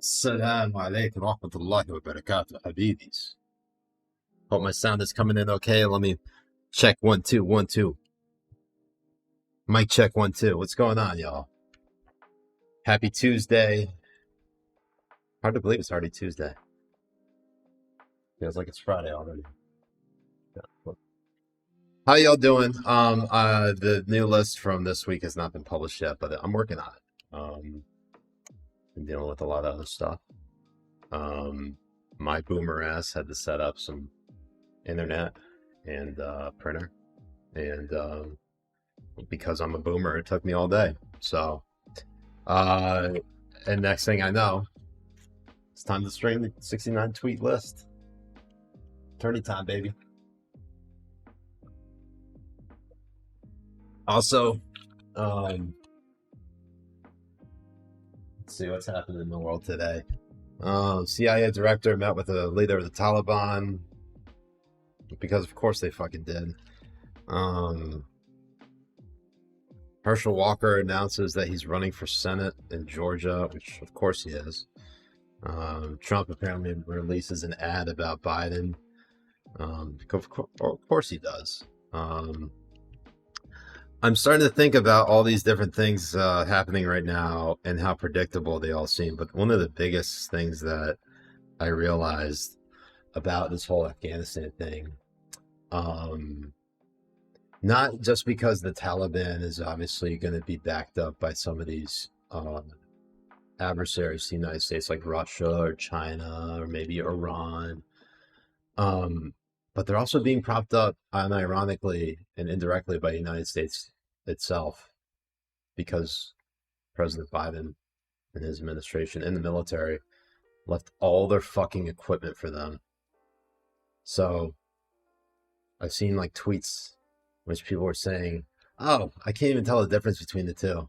السلام عليكم ورحمة الله وبركاته حبيبيز. Hope my sound is coming in okay. Let me check 1 2 1 2. Mic check 1 2. What's going on, y'all? Happy Tuesday. Hard to believe it's already Tuesday. Feels like it's Friday already. How y'all doing? The new list from this week has not been published yet, but I'm working on it. Been dealing with a lot of other stuff. My boomer ass had to set up some internet and printer, and because I'm a boomer, it took me all day. So, and next thing I know, it's time to stream the 69 tweet list. Tourney time, baby. Also, let's see what's happening in the world today. CIA director met with the leader of the Taliban, because of course they fucking did. Herschel Walker announces that he's running for Senate in Georgia, which of course he is. Trump apparently releases an ad about Biden. Of course he does. I'm starting to think about all these different things happening right now and how predictable they all seem. But one of the biggest things that I realized about this whole Afghanistan thing, not just because the Taliban is obviously going to be backed up by some of these adversaries to the United States, like Russia or China or maybe Iran, but they're also being propped up, unironically and indirectly, by the United States itself, because President Biden and his administration and the military left all their fucking equipment for them. So I've seen like tweets which people were saying, oh, I can't even tell the difference between the two,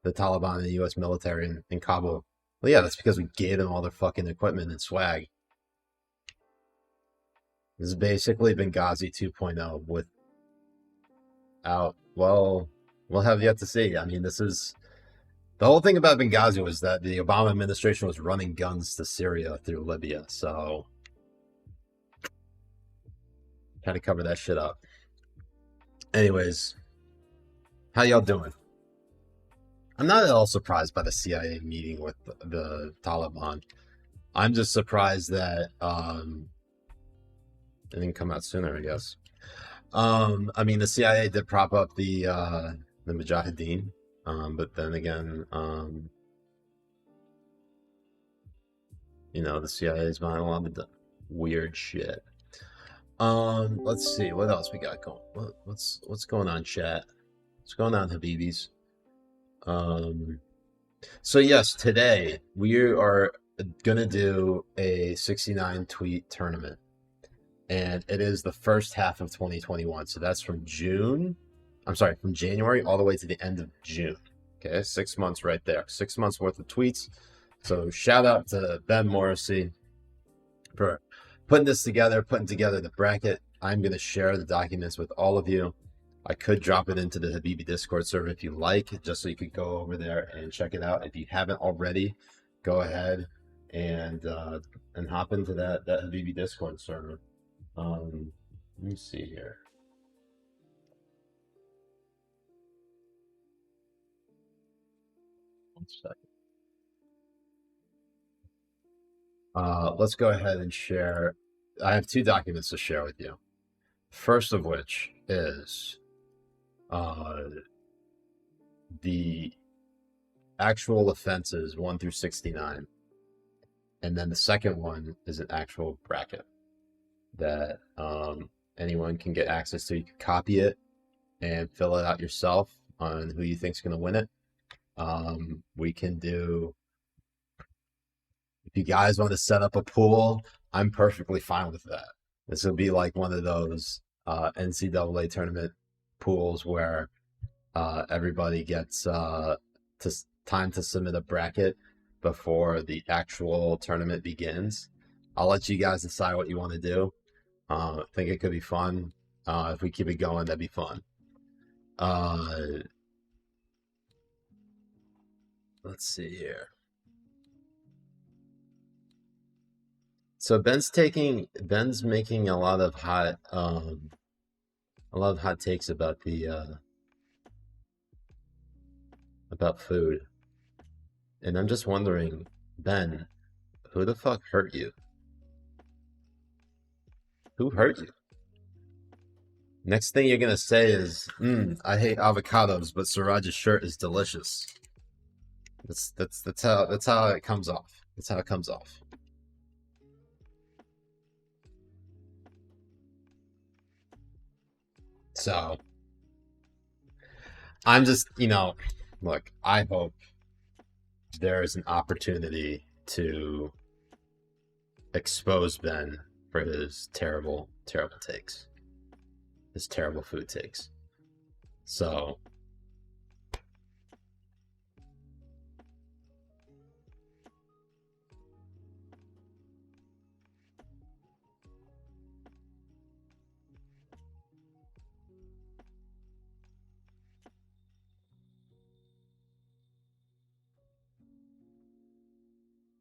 the Taliban and the U.S. military in Kabul. Well, yeah, that's because we gave them all their fucking equipment and swag. This is basically Benghazi 2.0 without, well, we'll have yet to see. I mean, this is, the whole thing about Benghazi was that the Obama administration was running guns to Syria through Libya. So, had to cover that shit up. Anyways, how y'all doing? I'm not at all surprised by the CIA meeting with the Taliban. I'm just surprised that it didn't come out sooner, I guess. I mean, the CIA did prop up the Mujahideen, but then again, the CIA is behind a lot of the weird shit. Let's see what else we got going. What's going on, chat? What's going on, Habibis? So yes, today we are gonna do a 69 tweet tournament, and it is the first half of 2021. So that's from from January all the way to the end of June. Okay, 6 months right there. 6 months worth of tweets. So shout out to Ben Morrissey for putting this together, putting together the bracket. I'm going to share the documents with all of you. I could drop it into the Habibi Discord server if you like, just so you could go over there and check it out. If you haven't already, go ahead and hop into that Habibi Discord server. Let me see here. One second. Let's go ahead and share. I have 2 documents to share with you. First of which is the actual offenses 1 through 69. And then the second one is an actual bracket that anyone can get access to. You can copy it and fill it out yourself on who you think's going to win it. We can do, if you guys want to set up a pool, I'm perfectly fine with that. This will be like one of those NCAA tournament pools where everybody gets time to submit a bracket before the actual tournament begins. I'll let you guys decide what you want to do. I think it could be fun. If we keep it going, that'd be fun. Let's see here. So Ben's making a lot of hot takes about the about food. And I'm just wondering, Ben, who the fuck hurt you? Who hurt you? Next thing you're gonna say is, I hate avocados, but Siraj's shirt is delicious. That's how it comes off. That's how it comes off. So I'm just, look, I hope there is an opportunity to expose Ben for his terrible, terrible takes. His terrible food takes. So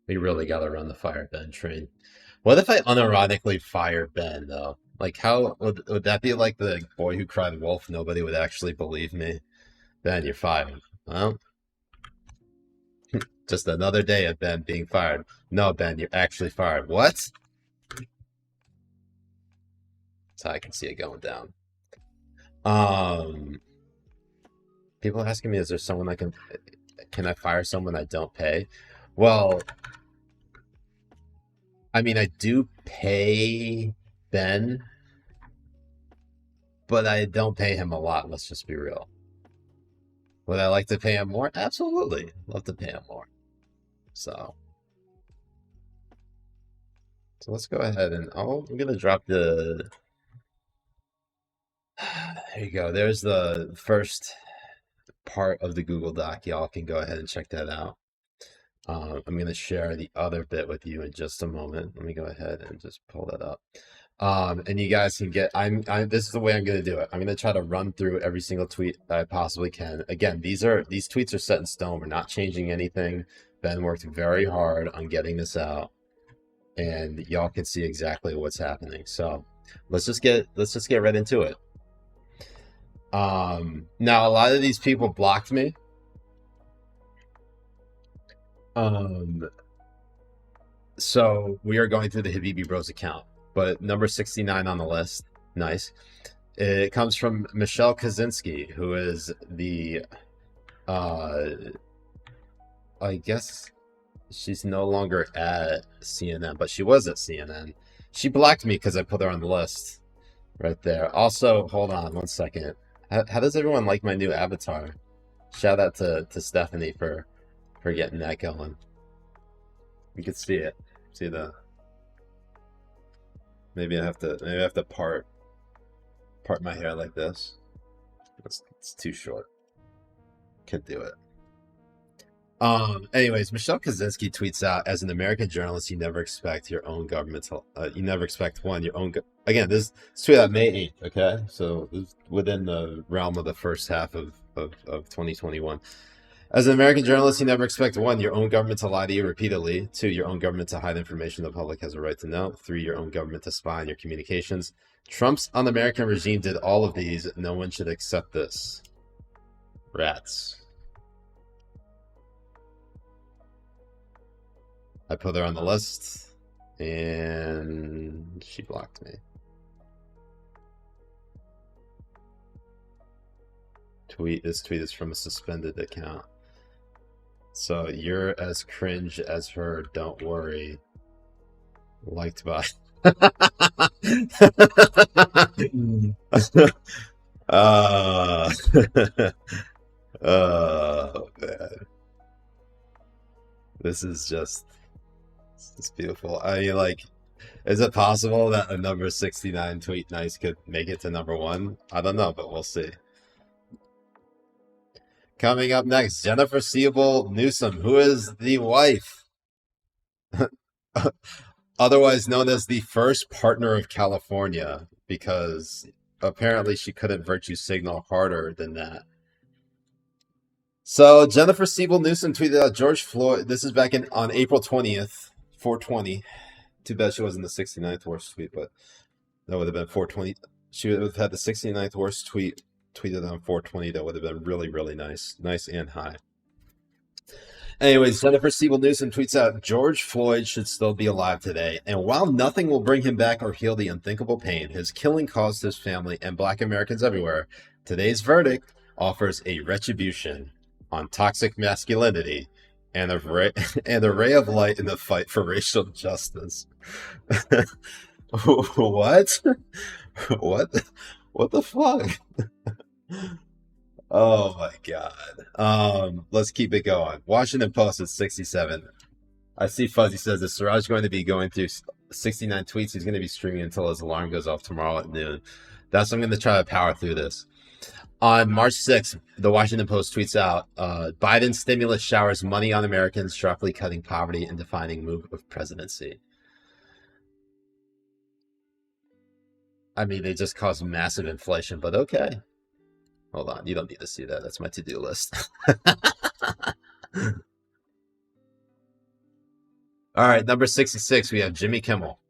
we really gotta run the fire Ben train. What if I unironically fire Ben though? Like how would that be like the boy who cried wolf? Nobody would actually believe me. Ben, you're fired. Well, just another day of Ben being fired. No, Ben, you're actually fired. What? That's how I can see it going down. People are asking me, is there someone I can I fire someone I don't pay? Well, I mean, I do pay Ben, but I don't pay him a lot. Let's just be real. Would I like to pay him more? Absolutely. Love to pay him more. So let's go ahead and I'm gonna drop the. There you go. There's the first part of the Google Doc. Y'all can go ahead and check that out. I'm gonna share the other bit with you in just a moment. Let me go ahead and just pull that up. And you guys can get. This is the way I'm gonna do it. I'm gonna try to run through every single tweet that I possibly can. Again, these tweets are set in stone. We're not changing anything. Ben worked very hard on getting this out, and y'all can see exactly what's happening. So let's just get right into it. Now a lot of these people blocked me. So we are going through the Habibi Bros account, but number 69 on the list, nice. It comes from Michelle Kaczynski, who is the, I guess she's no longer at CNN, but she was at CNN. She blocked me because I put her on the list right there. Also, hold on one second. How does everyone like my new avatar? Shout out to Stephanie for getting that going. You can see it. See the. Maybe I have to part my hair like this. It's too short. Can't do it. Anyways, Michelle Kaczynski tweets out, as an American journalist, you never expect your own government to, you never expect your own, again, this tweet out May 8th, okay? So within the realm of the first half of 2021. As an American journalist, you never expect 1, your own government to lie to you repeatedly. 2, your own government to hide information the public has a right to know. 3, your own government to spy on your communications. Trump's un-American regime did all of these. No one should accept this. Rats. I put her on the list, and she blocked me. This tweet is from a suspended account. So you're as cringe as her, don't worry. Liked by. Oh man. This is just, it's beautiful. I mean, like, is it possible that a number 69 tweet nice could make it to number 1? I don't know, but we'll see. Coming up next, Jennifer Siebel Newsom, who is the wife, otherwise known as the first partner of California, because apparently she couldn't virtue signal harder than that. So Jennifer Siebel Newsom tweeted out George Floyd. This is back on April 20th, 420. Too bad she wasn't the 69th worst tweet, but that would have been 420. She would have had the 69th worst tweet tweeted on 420. That would have been really, really nice. Nice and high. Anyways, Jennifer Siebel Newsom tweets out, George Floyd should still be alive today. And while nothing will bring him back or heal the unthinkable pain his killing caused his family and Black Americans everywhere, today's verdict offers a retribution on toxic masculinity and a ray of light in the fight for racial justice. What? What the fuck? Oh my god. Let's keep it going. Washington Post at 67. I see Fuzzy says that Siraj going to be going through 69 tweets. He's going to be streaming until his alarm goes off tomorrow at noon. That's what I'm going to try to power through this. On March 6th, the Washington Post tweets out, Biden stimulus showers money on Americans, sharply cutting poverty and defining move of presidency. I mean, they just caused massive inflation, but okay. Hold on, you don't need to see that. That's my to-do list. All right, number 66, we have Jimmy Kimmel.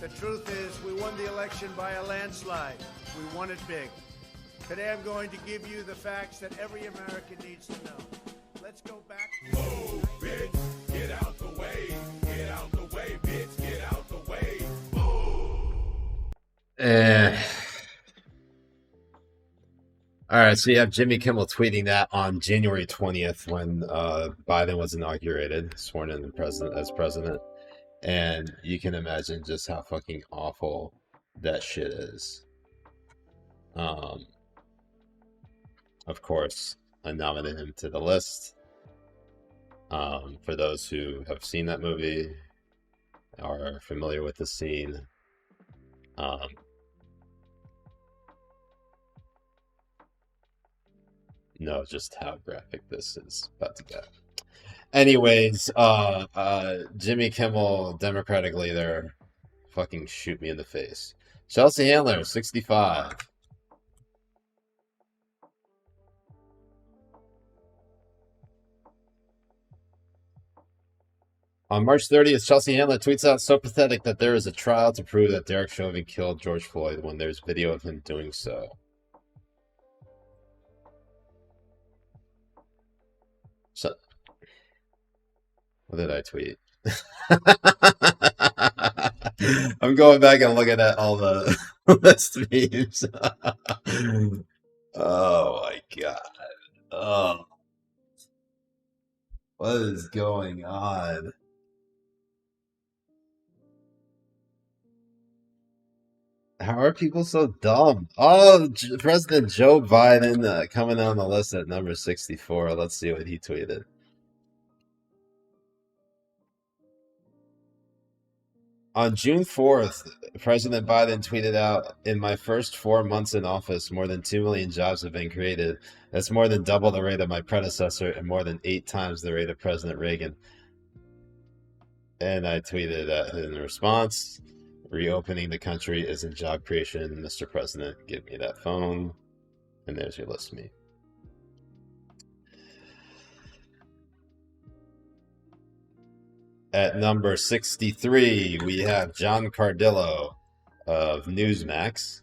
The truth is, we won the election by a landslide. We won it big. Today I'm going to give you the facts that every American needs to know. Let's go back. Move, bitch. Get out the way. Get out the way, bitch. Get out the way. Move. All right, so you have Jimmy Kimmel tweeting that on January 20th when Biden was inaugurated, sworn in as president. And you can imagine just how fucking awful that shit is. Of course, I nominated him to the list. For those who have seen that movie, are familiar with the scene, know just how graphic this is about to get. Anyways, Jimmy Kimmel, Democratic leader, fucking shoot me in the face. Chelsea Handler, 65. On March 30th, Chelsea Handler tweets out, so pathetic that there is a trial to prove that Derek Chauvin killed George Floyd when there's video of him doing so. What did I tweet? I'm going back and looking at all the list memes. Oh my god. Oh. What is going on? How are people so dumb? Oh, President Joe Biden coming on the list at number 64. Let's see what he tweeted. On June 4th, President Biden tweeted out, in my first 4 months in office, more than 2 million jobs have been created. That's more than double the rate of my predecessor and more than 8 times the rate of President Reagan. And I tweeted in response, Reopening the country isn't job creation. Mr. President, give me that phone. And there's your list of me. At number 63, we have John Cardillo of Newsmax.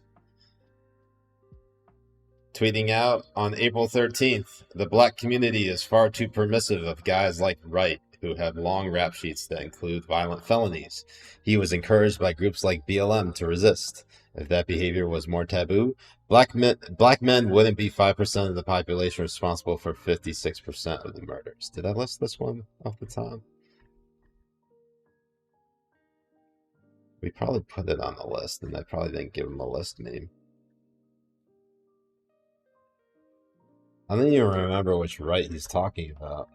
Tweeting out on April 13th, the black community is far too permissive of guys like Wright, who have long rap sheets that include violent felonies. He was encouraged by groups like BLM to resist. If that behavior was more taboo, black men wouldn't be 5% of the population responsible for 56% of the murders. Did I list this one off the top? We probably put it on the list, and I probably didn't give him a list name. I don't even remember which Wright he's talking about.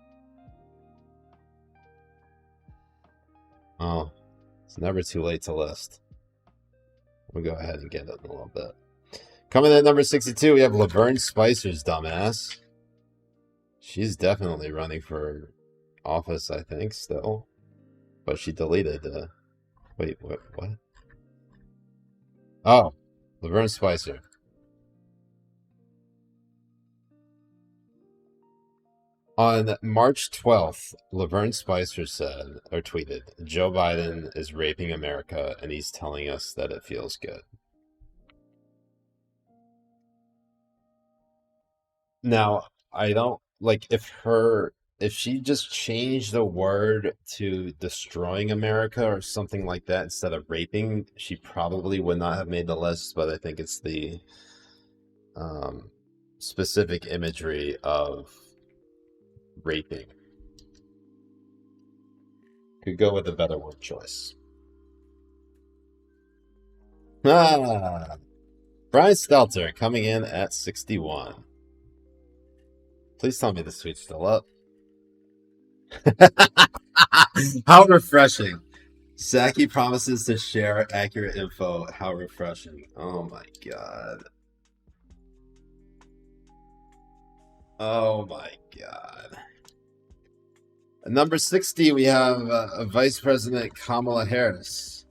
Oh, it's never too late to list. We'll go ahead and get it in a little bit. Coming in at number 62, we have Laverne Spicer's dumbass. She's definitely running for office, I think, still. But she deleted the... Wait, what? Oh, Laverne Spicer. On March 12th, Laverne Spicer said, or tweeted, Joe Biden is raping America and he's telling us that it feels good. Now, I don't, like, if she just changed the word to destroying America or something like that instead of raping, she probably would not have made the list, but I think it's the specific imagery of raping. Could go with a better word choice. Brian Stelter coming in at 61. Please tell me this tweet's still up. How refreshing. Saki promises to share accurate info. How refreshing. Oh my god. Oh my god. At number 60, we have Vice President Kamala Harris.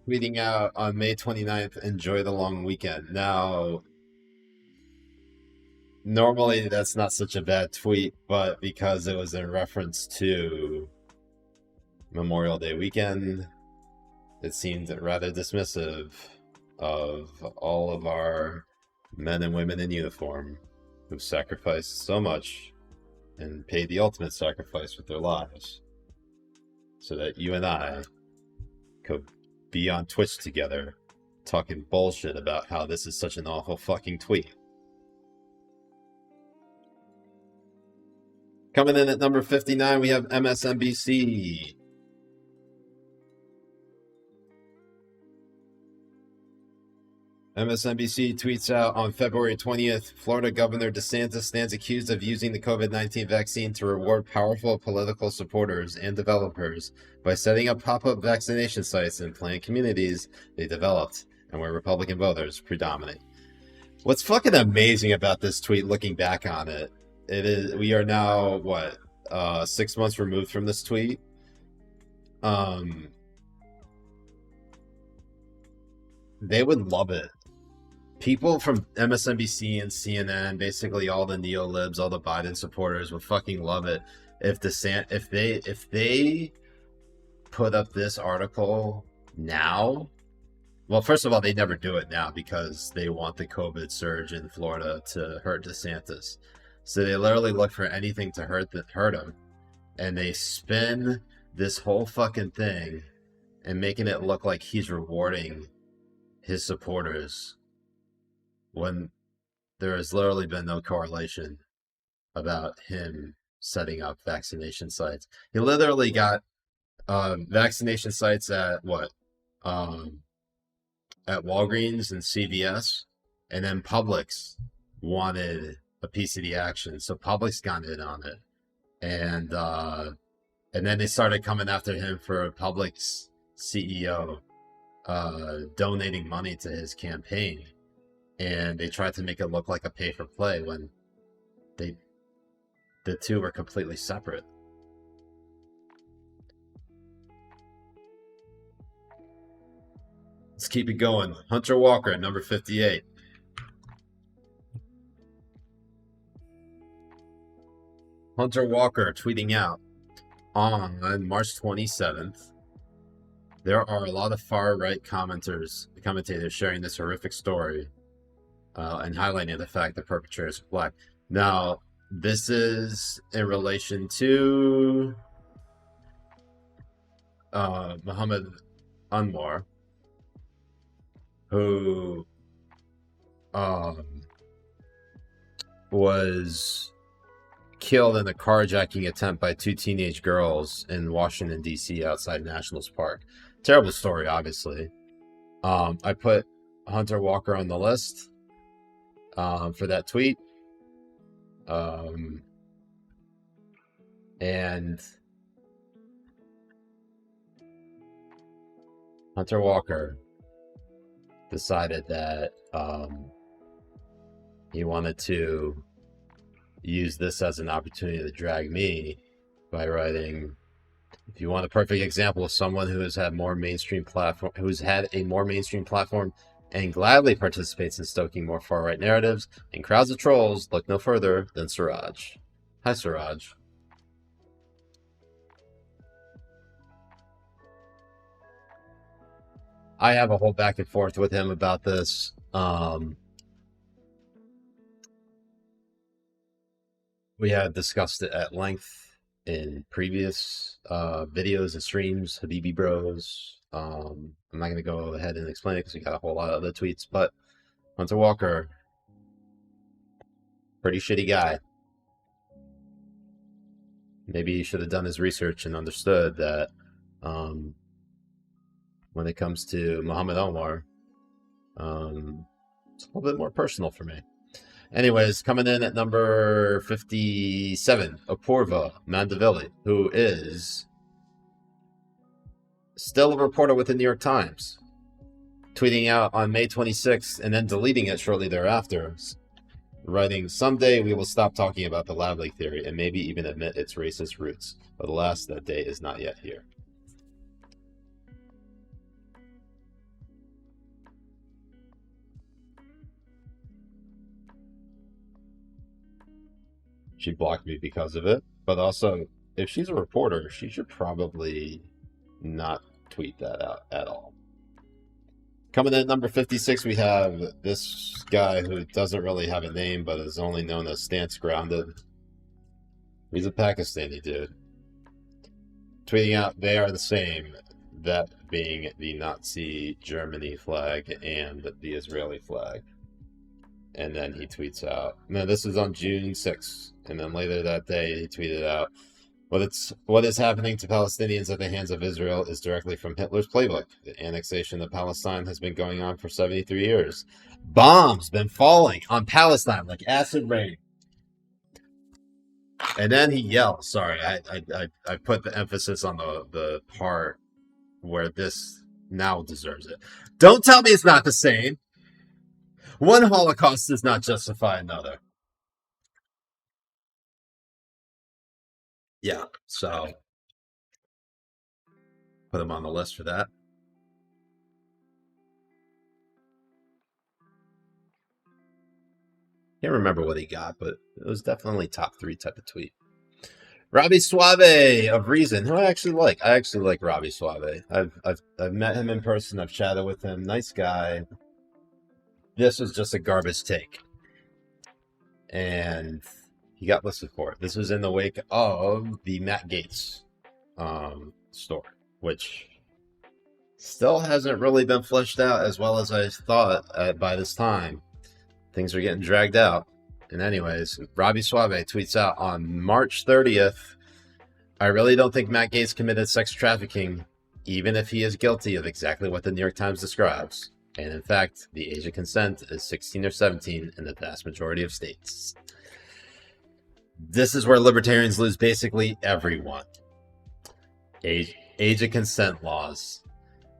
Tweeting out on May 29th, enjoy the long weekend. Now, normally that's not such a bad tweet, but because it was in reference to Memorial Day weekend, it seemed rather dismissive of all of our men and women in uniform who've sacrificed so much and paid the ultimate sacrifice with their lives so that you and I could be on Twitch together talking bullshit about how this is such an awful fucking tweet. Coming in at number 59, we have MSNBC. MSNBC tweets out on February 20th, Florida Governor DeSantis stands accused of using the COVID-19 vaccine to reward powerful political supporters and developers by setting up pop-up vaccination sites in planned communities they developed and where Republican voters predominate. What's fucking amazing about this tweet, looking back on it, we are now, 6 months removed from this tweet? They would love it. People from MSNBC and CNN, basically all the neo-libs, all the Biden supporters would fucking love it if they put up this article now. Well, first of all, they never do it now because they want the COVID surge in Florida to hurt DeSantis. So they literally look for anything to hurt him, and they spin this whole fucking thing and making it look like he's rewarding his supporters when there has literally been no correlation about him setting up vaccination sites. He literally got vaccination sites at at Walgreens and CVS, and then Publix wanted a piece of the action, so Publix got in on it, and then they started coming after him for Publix CEO donating money to his campaign, and they tried to make it look like a pay for play when the two were completely separate. Let's keep it going. Hunter Walker at number 58. Hunter Walker tweeting out on March 27th. There are a lot of far-right commentators sharing this horrific story and highlighting the fact that perpetrators are black. Now, this is in relation to Muhammad Anwar, who was killed in a carjacking attempt by two teenage girls in Washington, D.C. outside Nationals Park. Terrible story, obviously. I put Hunter Walker on the list for that tweet. And Hunter Walker decided that he wanted to use this as an opportunity to drag me by writing, if you want a perfect example of someone who has had more mainstream platform, who's had a more mainstream platform and gladly participates in stoking more far-right narratives and crowds of trolls, look no further than Siraj. Hi, Siraj. I have a whole back and forth with him about this. We had discussed it at length in previous videos and streams, Habibi Bros. I'm not going to go ahead and explain it because we got a whole lot of other tweets, but Hunter Walker, pretty shitty guy. Maybe he should have done his research and understood that when it comes to Muhammad Anwar, it's a little bit more personal for me. Anyways, coming in at number 57, Apurva Mandavilli, who is still a reporter with the New York Times, tweeting out on May 26th and then deleting it shortly thereafter, writing, "Someday we will stop talking about the lab leak theory and maybe even admit its racist roots, but alas, that day is not yet here." She blocked me because of it, but also, if she's a reporter, she should probably not tweet that out at all. Coming in at number 56, we have this guy who doesn't really have a name, but is only known as Stance Grounded. He's a Pakistani dude. Tweeting out, "They are the same," that being the Nazi Germany flag and the Israeli flag. And then he tweets out, no, this is on June 6th. And then later that day, he tweeted out, what is happening to Palestinians at the hands of Israel is directly from Hitler's playbook. The annexation of Palestine has been going on for 73 years. Bombs been falling on Palestine like acid rain. And then he yells, sorry, I put the emphasis on the part where this now deserves it. Don't tell me it's not the same. One Holocaust does not justify another. Yeah, so put him on the list for that. Can't remember what he got, but it was definitely top 3 type of tweet. Robbie Suave of Reason, who I actually like. I actually like Robbie Suave. I've met him in person. I've chatted with him. Nice guy. This was just a garbage take. And he got listed for it. This was in the wake of the Matt Gaetz story, which still hasn't really been fleshed out as well as I thought by this time. Things are getting dragged out. And anyways, Robbie Suave tweets out on March 30th, "I really don't think Matt Gaetz committed sex trafficking, even if he is guilty of exactly what the New York Times describes. And in fact, the age of consent is 16 or 17 in the vast majority of states." This is where libertarians lose basically everyone. Age of consent laws.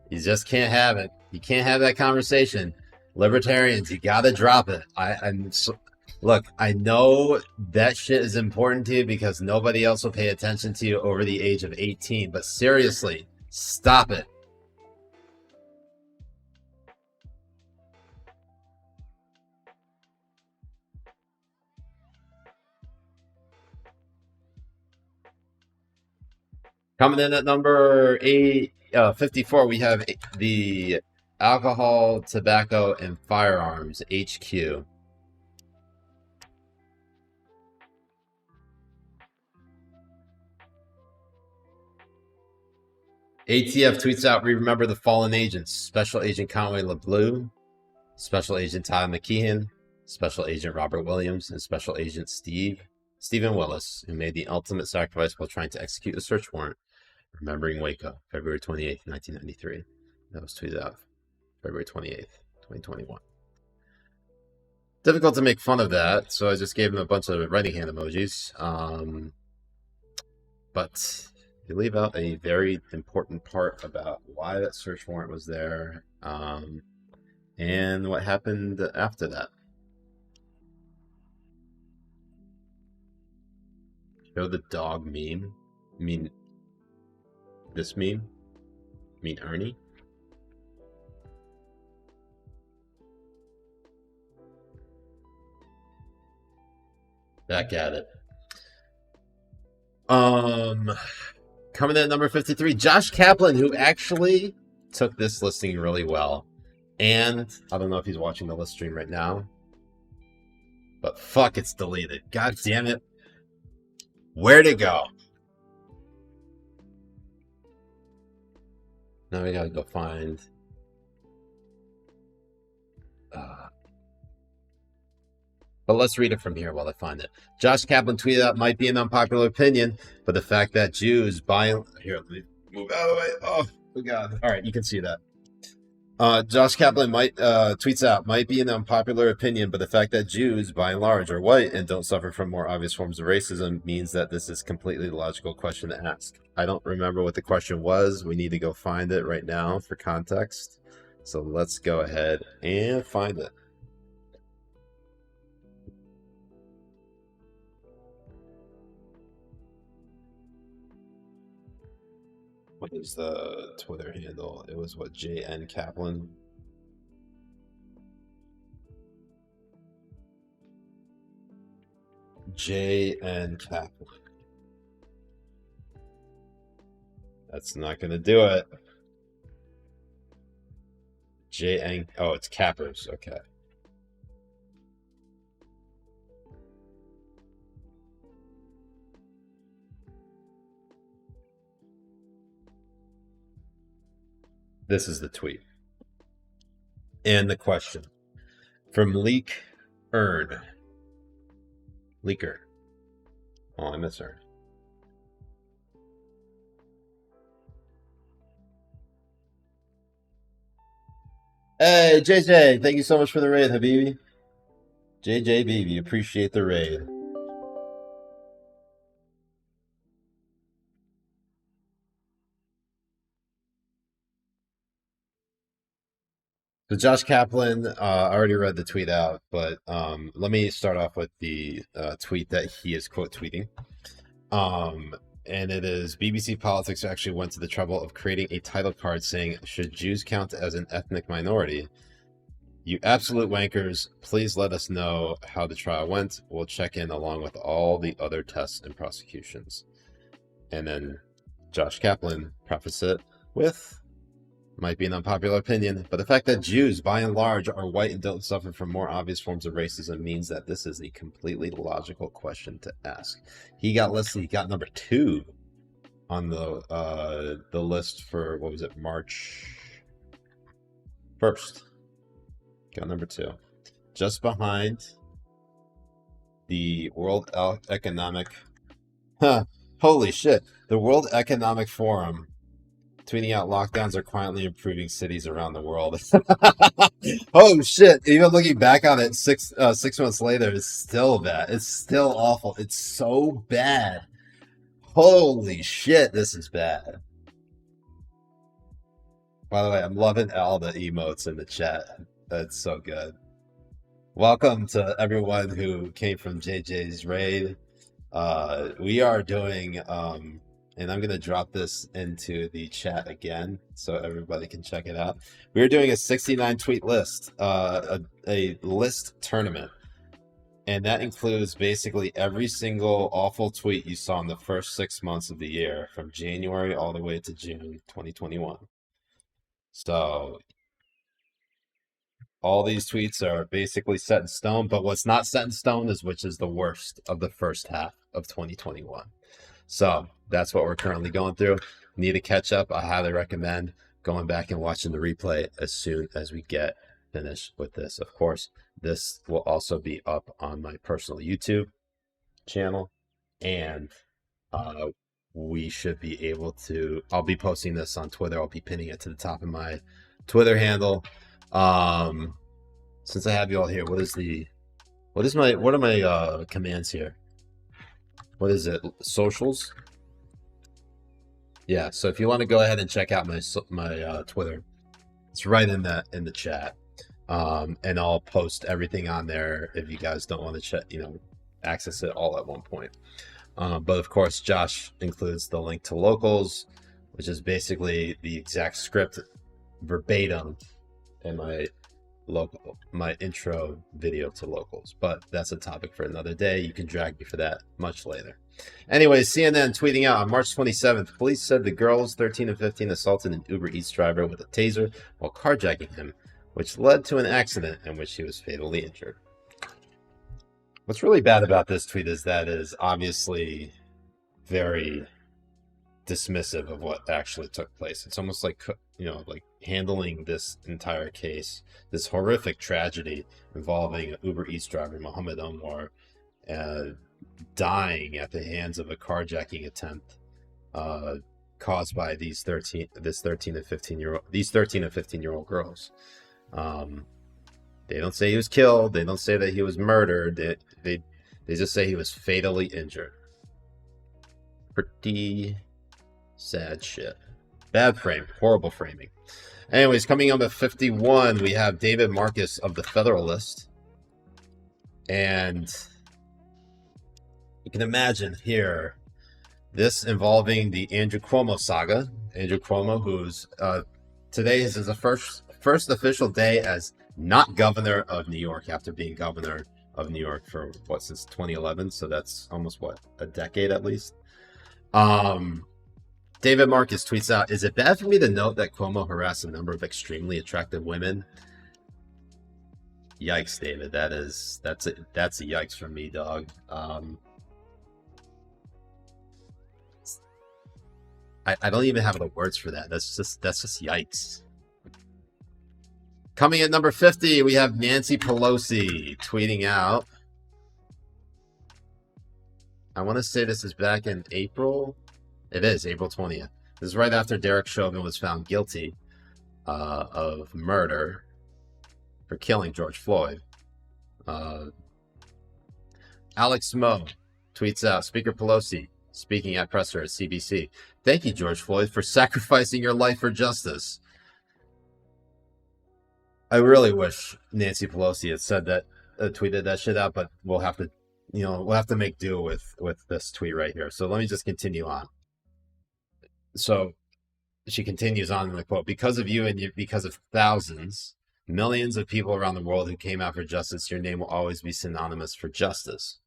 You just can't have it. You can't have that conversation. Libertarians, you gotta drop it. Look, I know that shit is important to you because nobody else will pay attention to you over the age of 18, but seriously, stop it. Coming in at number 54, we have the Alcohol, Tobacco, and Firearms HQ. ATF tweets out, "We remember the fallen agents: Special Agent Conway LeBleu, Special Agent Todd McKeon, Special Agent Robert Williams, and Special Agent Stephen Willis, who made the ultimate sacrifice while trying to execute a search warrant. Remembering Waco, February 28th, 1993. That was tweeted out February 28th, 2021. Difficult to make fun of that, so I just gave him a bunch of writing hand emojis. But you leave out a very important part about why that search warrant was there, and what happened after that. Show the dog meme. I mean, this meme? I mean, Ernie? Back at it. Coming in at number 53, Josh Kaplan, who actually took this listing really well. And I don't know if he's watching the list stream right now, but fuck, it's deleted. God damn it. Where'd it go? Now we gotta go find. But let's read it from here while I find it. Josh Kaplan tweeted out, "Might be an unpopular opinion, but the fact that Jews by here, let me move out of the way. Oh god! All right, you can see that. Josh Kaplan tweets out, "Might be an unpopular opinion, but the fact that Jews, by and large, are white and don't suffer from more obvious forms of racism means that this is completely the logical question to ask." I don't remember what the question was. We need to go find it right now for context. So let's go ahead and find it. What is the Twitter handle? It was what, JN Kaplan? JN Kaplan. That's not gonna do it. JN, oh, it's Cappers, okay. This is the tweet. And the question. From Leaker. Oh, I miss her. Hey, JJ, thank you so much for the raid, Habibi. JJ Baby, appreciate the raid. So Josh Kaplan, I already read the tweet out, but let me start off with the tweet that he is quote tweeting. And it is, BBC Politics actually went to the trouble of creating a title card saying, "Should Jews count as an ethnic minority? You absolute wankers, please let us know how the trial went. We'll check in along with all the other tests and prosecutions." And then Josh Kaplan prefaced it with, "Might be an unpopular opinion, but the fact that Jews, by and large, are white and don't suffer from more obvious forms of racism means that this is a completely logical question to ask." He got listed. He got number 2 on the list for, what was it, March 1st. Got number 2, just behind the World Economic. Holy shit! The World Economic Forum tweeting out, "Lockdowns are quietly improving cities around the world." Oh shit! Even looking back on it 6 months later, it's still bad. It's still awful. It's so bad. Holy shit! This is bad. By the way, I'm loving all the emotes in the chat. That's so good. Welcome to everyone who came from JJ's raid. We are doing, and I'm gonna drop this into the chat again so everybody can check it out. We're doing a 69 tweet list, a list tournament, and that includes basically every single awful tweet you saw in the first 6 months of the year, from January all the way to June 2021. So all these tweets are basically set in stone, but what's not set in stone is which is the worst of the first half of 2021. So that's what we're currently going through. Need to catch up. I highly recommend going back and watching the replay as soon as we get finished with this. Of course, this will also be up on my personal YouTube channel, and we should be able to, I'll be posting this on Twitter. I'll be pinning it to the top of my Twitter handle. Since I have you all here, what are my commands here? What is it? Socials? Yeah, so if you want to go ahead and check out my Twitter, it's right in the chat. And I'll post everything on there if you guys don't want to check, access it all at one point. But of course, Josh includes the link to Locals, which is basically the exact script verbatim in my intro video to Locals. But that's a topic for another day. You can drag me for that much later. Anyways, CNN tweeting out on March 27th, police said the girls 13 and 15 assaulted an Uber Eats driver with a taser while carjacking him, which led to an accident in which he was fatally injured. What's really bad about this tweet is that it is obviously very dismissive of what actually took place. It's almost like, like handling this entire case, this horrific tragedy involving an Uber Eats driver, Mohammed Omar, dying at the hands of a carjacking attempt caused by these 13 and 15 year old girls. They don't say he was killed. They don't say that he was murdered. They just say he was fatally injured. Pretty sad shit. Bad frame. Horrible framing. Anyways, coming up at 51, we have David Marcus of the Federalist. And you can imagine here, this involving the Andrew Cuomo saga. Andrew Cuomo, who's today is his first official day as not governor of New York after being governor of New York for since 2011. So that's almost a decade at least. David Marcus tweets out, "Is it bad for me to note that Cuomo harassed a number of extremely attractive women?" Yikes, David. That's a yikes for me, dog. I don't even have the words for that. That's just yikes. Coming at number 50, we have Nancy Pelosi tweeting out. I want to say this is back in April. It is April 20th. This is right after Derek Chauvin was found guilty of murder for killing George Floyd. Alex Moe tweets out, Speaker Pelosi, speaking at presser at CBC. "Thank you, George Floyd, for sacrificing your life for justice." I really wish Nancy Pelosi had said that, tweeted that shit out, but we'll have to make do with this tweet right here. So let me just continue on. So she continues on in the quote, "Because of you and because of thousands, millions of people around the world who came out for justice, your name will always be synonymous for justice."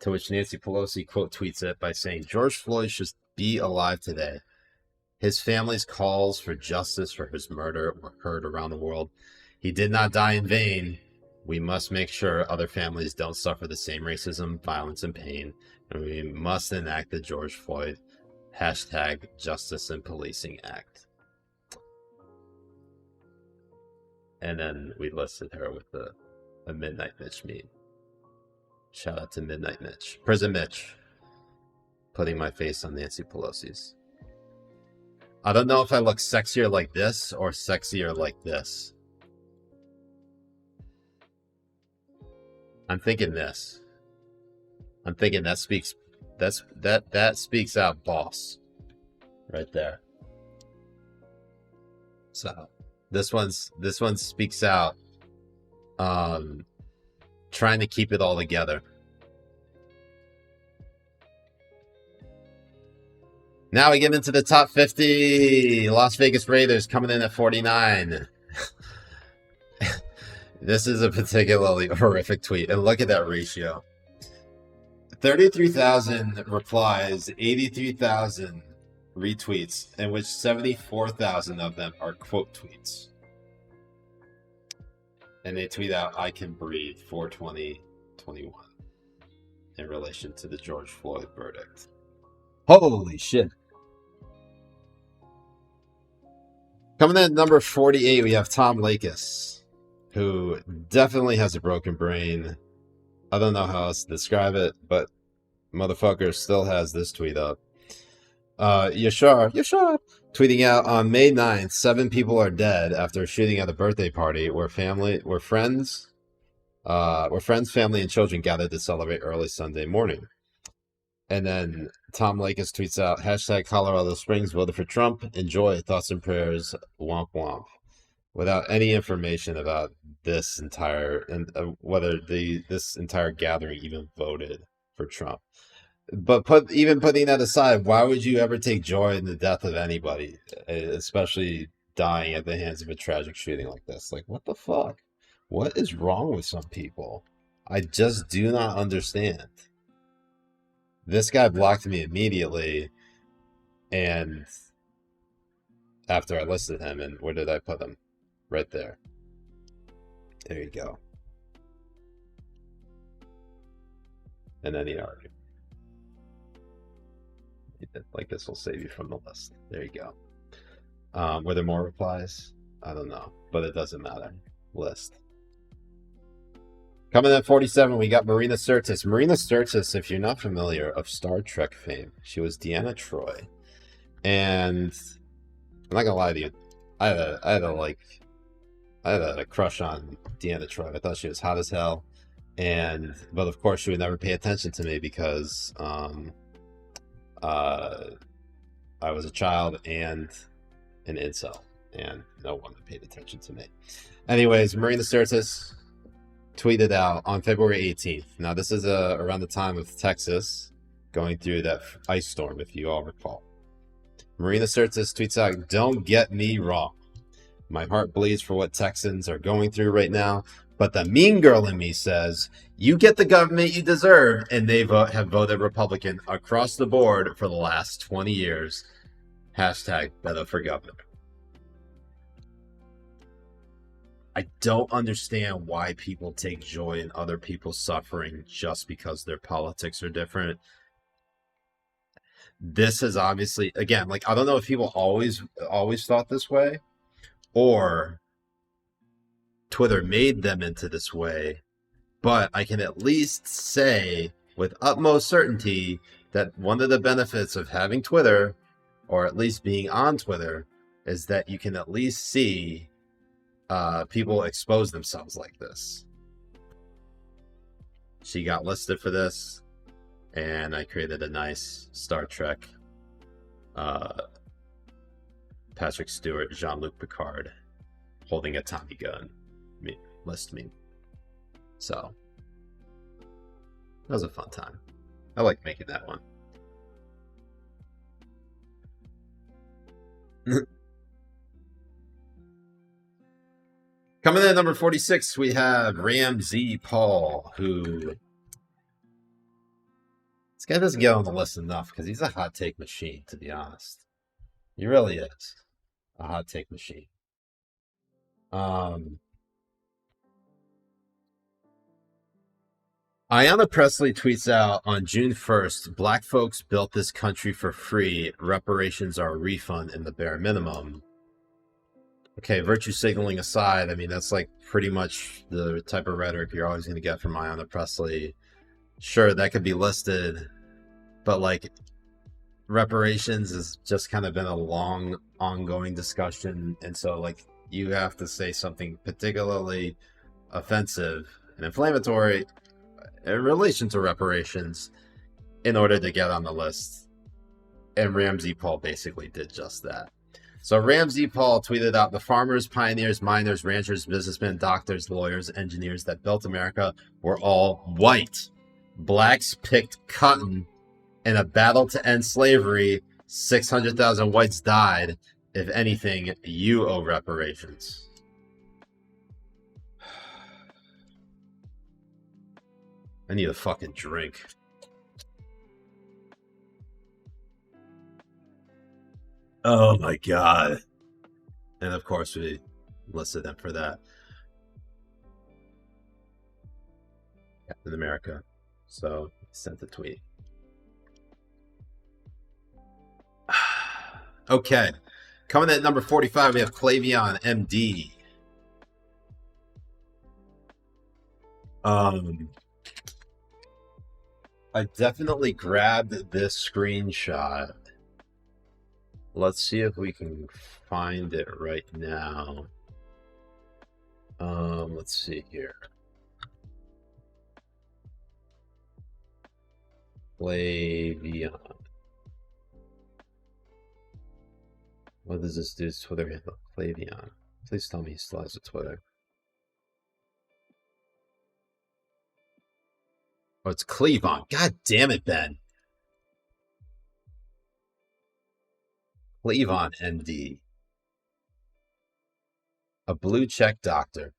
To which Nancy Pelosi quote tweets it by saying, "George Floyd should be alive today. His family's calls for justice for his murder were heard around the world. He did not die in vain. We must make sure other families don't suffer the same racism, violence, and pain. And we must enact the George Floyd #Justice and Policing Act." And then we listed her with a Midnight Mitch meme. Shout out to Midnight Mitch. Prison Mitch. Putting my face on Nancy Pelosi's. I don't know if I look sexier like this or sexier like this. I'm thinking this. I'm thinking that speaks out boss. Right there. So this one speaks out trying to keep it all together. Now we get into the top 50. Las Vegas Raiders coming in at 49. This is a particularly horrific tweet. And look at that ratio. 33,000 replies, 83,000 retweets, in which 74,000 of them are quote tweets. And they tweet out, "I can breathe," 4/20/21, in relation to the George Floyd verdict. Holy shit. Coming in at number 48, we have Tom Lakis, who definitely has a broken brain. I don't know how else to describe it, but motherfucker still has this tweet up. Yashar, tweeting out on May 9th, 7 people are dead after shooting at a birthday party where friends, family, and children gathered to celebrate early Sunday morning. And then Tom Lakis tweets out, hashtag Colorado Springs voted for Trump. Enjoy. Thoughts and prayers. Womp womp. Without any information about this entire, and whether this entire gathering even voted for Trump. But even putting that aside, why would you ever take joy in the death of anybody, especially dying at the hands of a tragic shooting like this? Like, what the fuck? What is wrong with some people? I just do not understand. This guy blocked me immediately, and after I listed him, and where did I put him? Right there. There you go. And then he argued. Like, this will save you from the list. There you go. Were there more replies? I don't know, but it doesn't matter. List. Coming in at 47, we got Marina Sirtis. Marina Sirtis, if you're not familiar, of Star Trek fame. She was Deanna Troi. And I'm not gonna lie to you, I had a crush on Deanna Troi. I thought she was hot as hell. But of course she would never pay attention to me because I was a child and an incel, and no one paid attention to me. Anyways, Marina Sirtis tweeted out on February 18th. Now, this is around the time of Texas going through that ice storm, if you all recall. Marina Sirtis tweets out, "Don't get me wrong. My heart bleeds for what Texans are going through right now, but the mean girl in me says, you get the government you deserve," and they have voted Republican across the board for the last 20 years. Hashtag better for governor. I don't understand why people take joy in other people's suffering just because their politics are different. This is obviously, again, like, I don't know if people always thought this way, or Twitter made them into this way, but I can at least say with utmost certainty that one of the benefits of having Twitter, or at least being on Twitter, is that you can at least see people expose themselves like this. She got listed for this, and I created a nice Star Trek Patrick Stewart, Jean-Luc Picard holding a Tommy gun list meme. So that was a fun time. I like making that one. Coming in at number 46, we have Ramsey Paul, who, this guy doesn't get on the list enough because he's a hot take machine, to be honest. He really is a hot take machine. Ayanna Pressley tweets out on June 1st, "Black folks built this country for free. Reparations are a refund in the bare minimum." Okay, virtue signaling aside, I mean, that's like pretty much the type of rhetoric you're always going to get from Ayanna Pressley. Sure, that could be listed, but like, reparations has just kind of been a long, ongoing discussion. And so, like, you have to say something particularly offensive and inflammatory in relation to reparations in order to get on the list. And Ramsey Paul basically did just that. So Ramsey Paul tweeted out, the farmers, pioneers, miners, ranchers, businessmen, doctors, lawyers, engineers that built America were all white. Blacks picked cotton. In a battle to end slavery, 600,000 whites died. If anything, you owe reparations. I need a fucking drink. Oh my god. And of course we listed them for that. Captain America. So sent the tweet. Okay. Coming in at number 45, we have Clavion MD. I definitely grabbed this screenshot. Let's see if we can find it right now. Let's see here. Clavion. What does this dude's Twitter handle? Clavion. Please tell me he still has a Twitter. Oh, it's Cleavon. God damn it, Ben. Cleavon MD. A blue check doctor.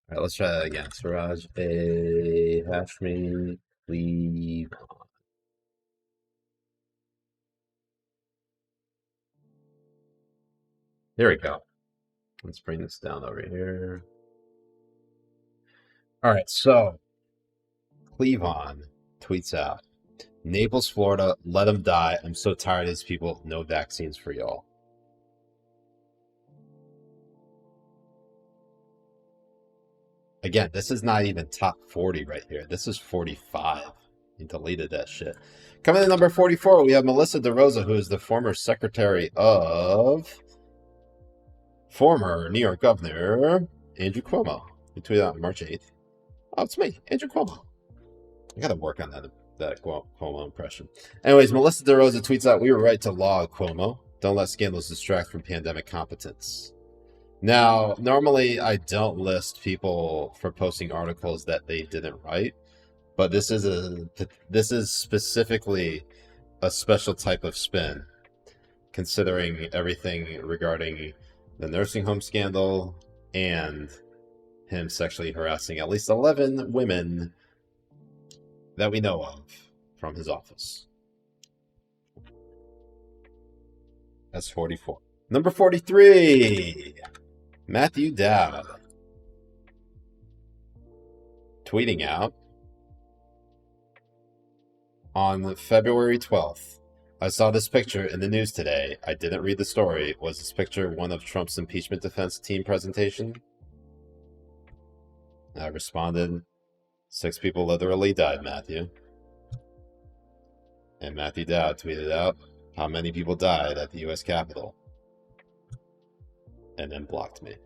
All right, let's try that again. Siraj A. Hashmi Cleavon. There we go. Let's bring this down over here. All right, so Cleavon tweets out, Naples, Florida, let them die. I'm so tired of these people. No vaccines for y'all. Again, this is not even top 40 right here. This is 45. He deleted that shit. Coming in number 44, we have Melissa DeRosa, who is the former secretary of former New York Governor Andrew Cuomo. He tweeted out on March 8th. Oh, it's me, Andrew Cuomo. I gotta work on that Cuomo impression. Anyways, Melissa DeRosa tweets out, we were right to laud Cuomo. Don't let scandals distract from pandemic competence. Now, normally I don't list people for posting articles that they didn't write, but this is specifically a special type of spin, considering everything regarding the nursing home scandal and him sexually harassing at least 11 women that we know of from his office. That's 44. Number 43, Matthew Dowd. Tweeting out on February 12th. I saw this picture in the news today. I didn't read the story. Was this picture one of Trump's impeachment defense team presentation? I responded, 6 people literally died, Matthew. And Matthew Dowd tweeted out, how many people died at the U.S. Capitol? And then blocked me.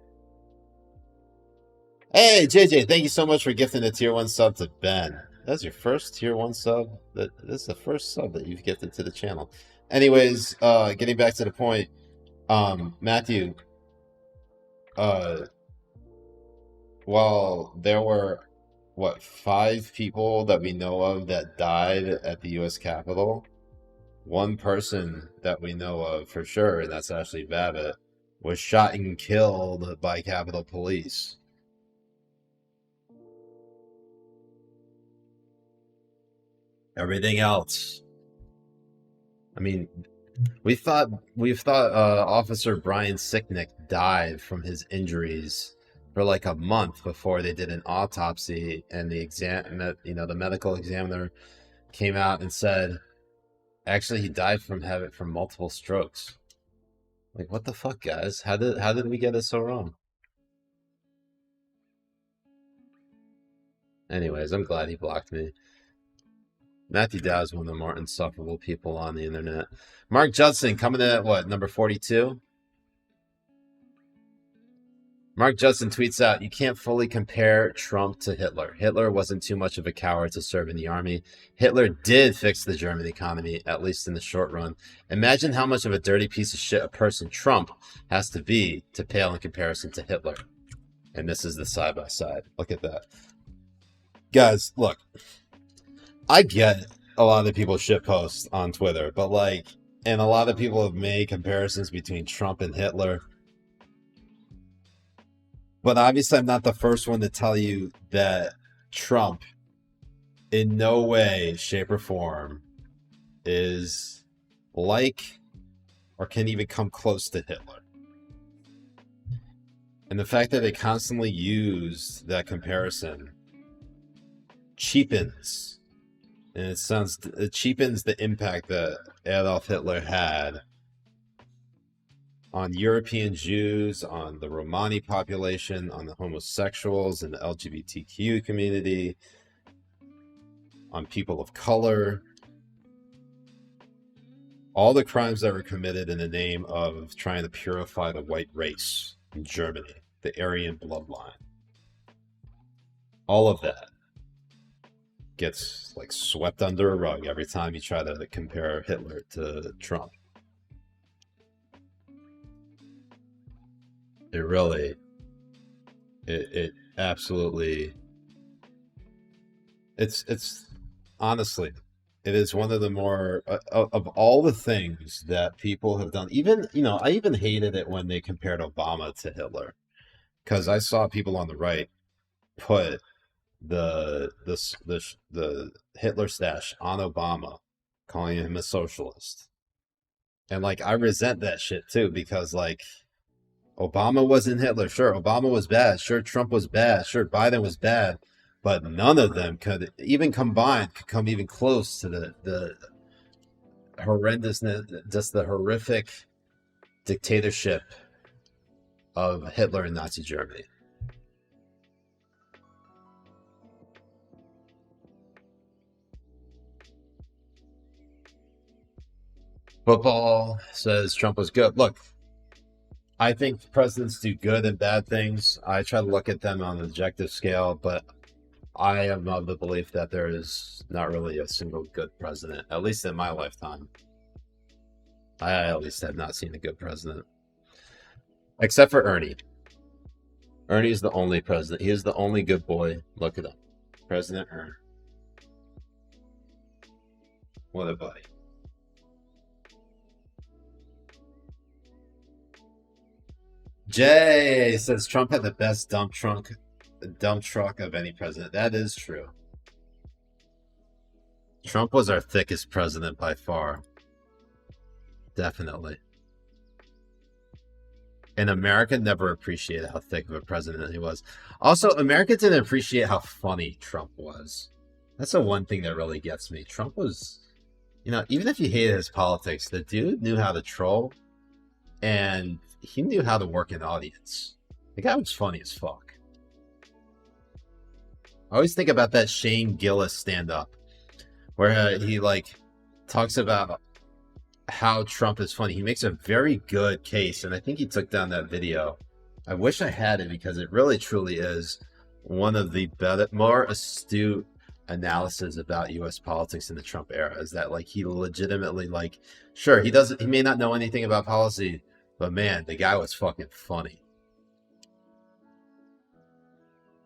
Hey, JJ, thank you so much for gifting a tier 1 sub to Ben. That's your first tier 1 sub. This is the first sub that you've gifted to the channel. Anyways, getting back to the point, Matthew, while there were, 5 people that we know of that died at the U.S. Capitol, one person that we know of for sure, and that's Ashley Babbitt, was shot and killed by Capitol Police. Everything else, I mean, we've thought Officer Brian Sicknick died from his injuries for like a month before they did an autopsy, and the medical examiner came out and said, actually, he died from multiple strokes. Like, what the fuck, guys? How did we get it so wrong? Anyways, I'm glad he blocked me. Matthew Dowd is one of the more insufferable people on the internet. Mark Judson coming in at what, number 42? Mark Judson tweets out, you can't fully compare Trump to Hitler. Hitler wasn't too much of a coward to serve in the army. Hitler did fix the German economy, at least in the short run. Imagine how much of a dirty piece of shit a person Trump has to be to pale in comparison to Hitler. And this is the side-by-side. Look at that. Guys, look. I get a lot of people shit post on Twitter, but like, and a lot of people have made comparisons between Trump and Hitler. But obviously, I'm not the first one to tell you that Trump, in no way, shape, or form, is like or can even come close to Hitler. And the fact that they constantly use that comparison cheapens, and it cheapens the impact that Adolf Hitler had on European Jews, on the Romani population, on the homosexuals and the LGBTQ community, on people of color. All the crimes that were committed in the name of trying to purify the white race in Germany, the Aryan bloodline. All of that gets like swept under a rug every time you try to compare Hitler to Trump. It absolutely, it's honestly, it is one of the more, of all the things that people have done, even, I even hated it when they compared Obama to Hitler, because I saw people on the right put the Hitler stash on Obama, calling him a socialist. And like, I resent that shit too, because like, Obama wasn't Hitler. Sure, Obama was bad. Sure, Trump was bad. Sure, Biden was bad. But none of them could, even combined, could come even close to the horrendousness, just the horrific dictatorship of Hitler and Nazi Germany. Football says Trump was good. Look, I think presidents do good and bad things. I try to look at them on an objective scale, but I am of the belief that there is not really a single good president, at least in my lifetime. I at least have not seen a good president. Except for Ernie. Ernie is the only president. He is the only good boy. Look at him. President Ernie. What a buddy. Jay says Trump had the best dump truck of any president. That is true. Trump was our thickest president by far. Definitely. And America never appreciated how thick of a president he was. Also, America didn't appreciate how funny Trump was. That's the one thing that really gets me. Trump was, even if you hated his politics, the dude knew how to troll, and he knew how to work an audience. The guy was funny as fuck. I always think about that Shane Gillis stand-up where he talks about how Trump is funny. He makes a very good case, and I think he took down that video. I wish I had it because it really truly is one of the better, more astute analysis about U.S. politics in the Trump era. Is that he legitimately sure he may not know anything about policy, but man, the guy was fucking funny.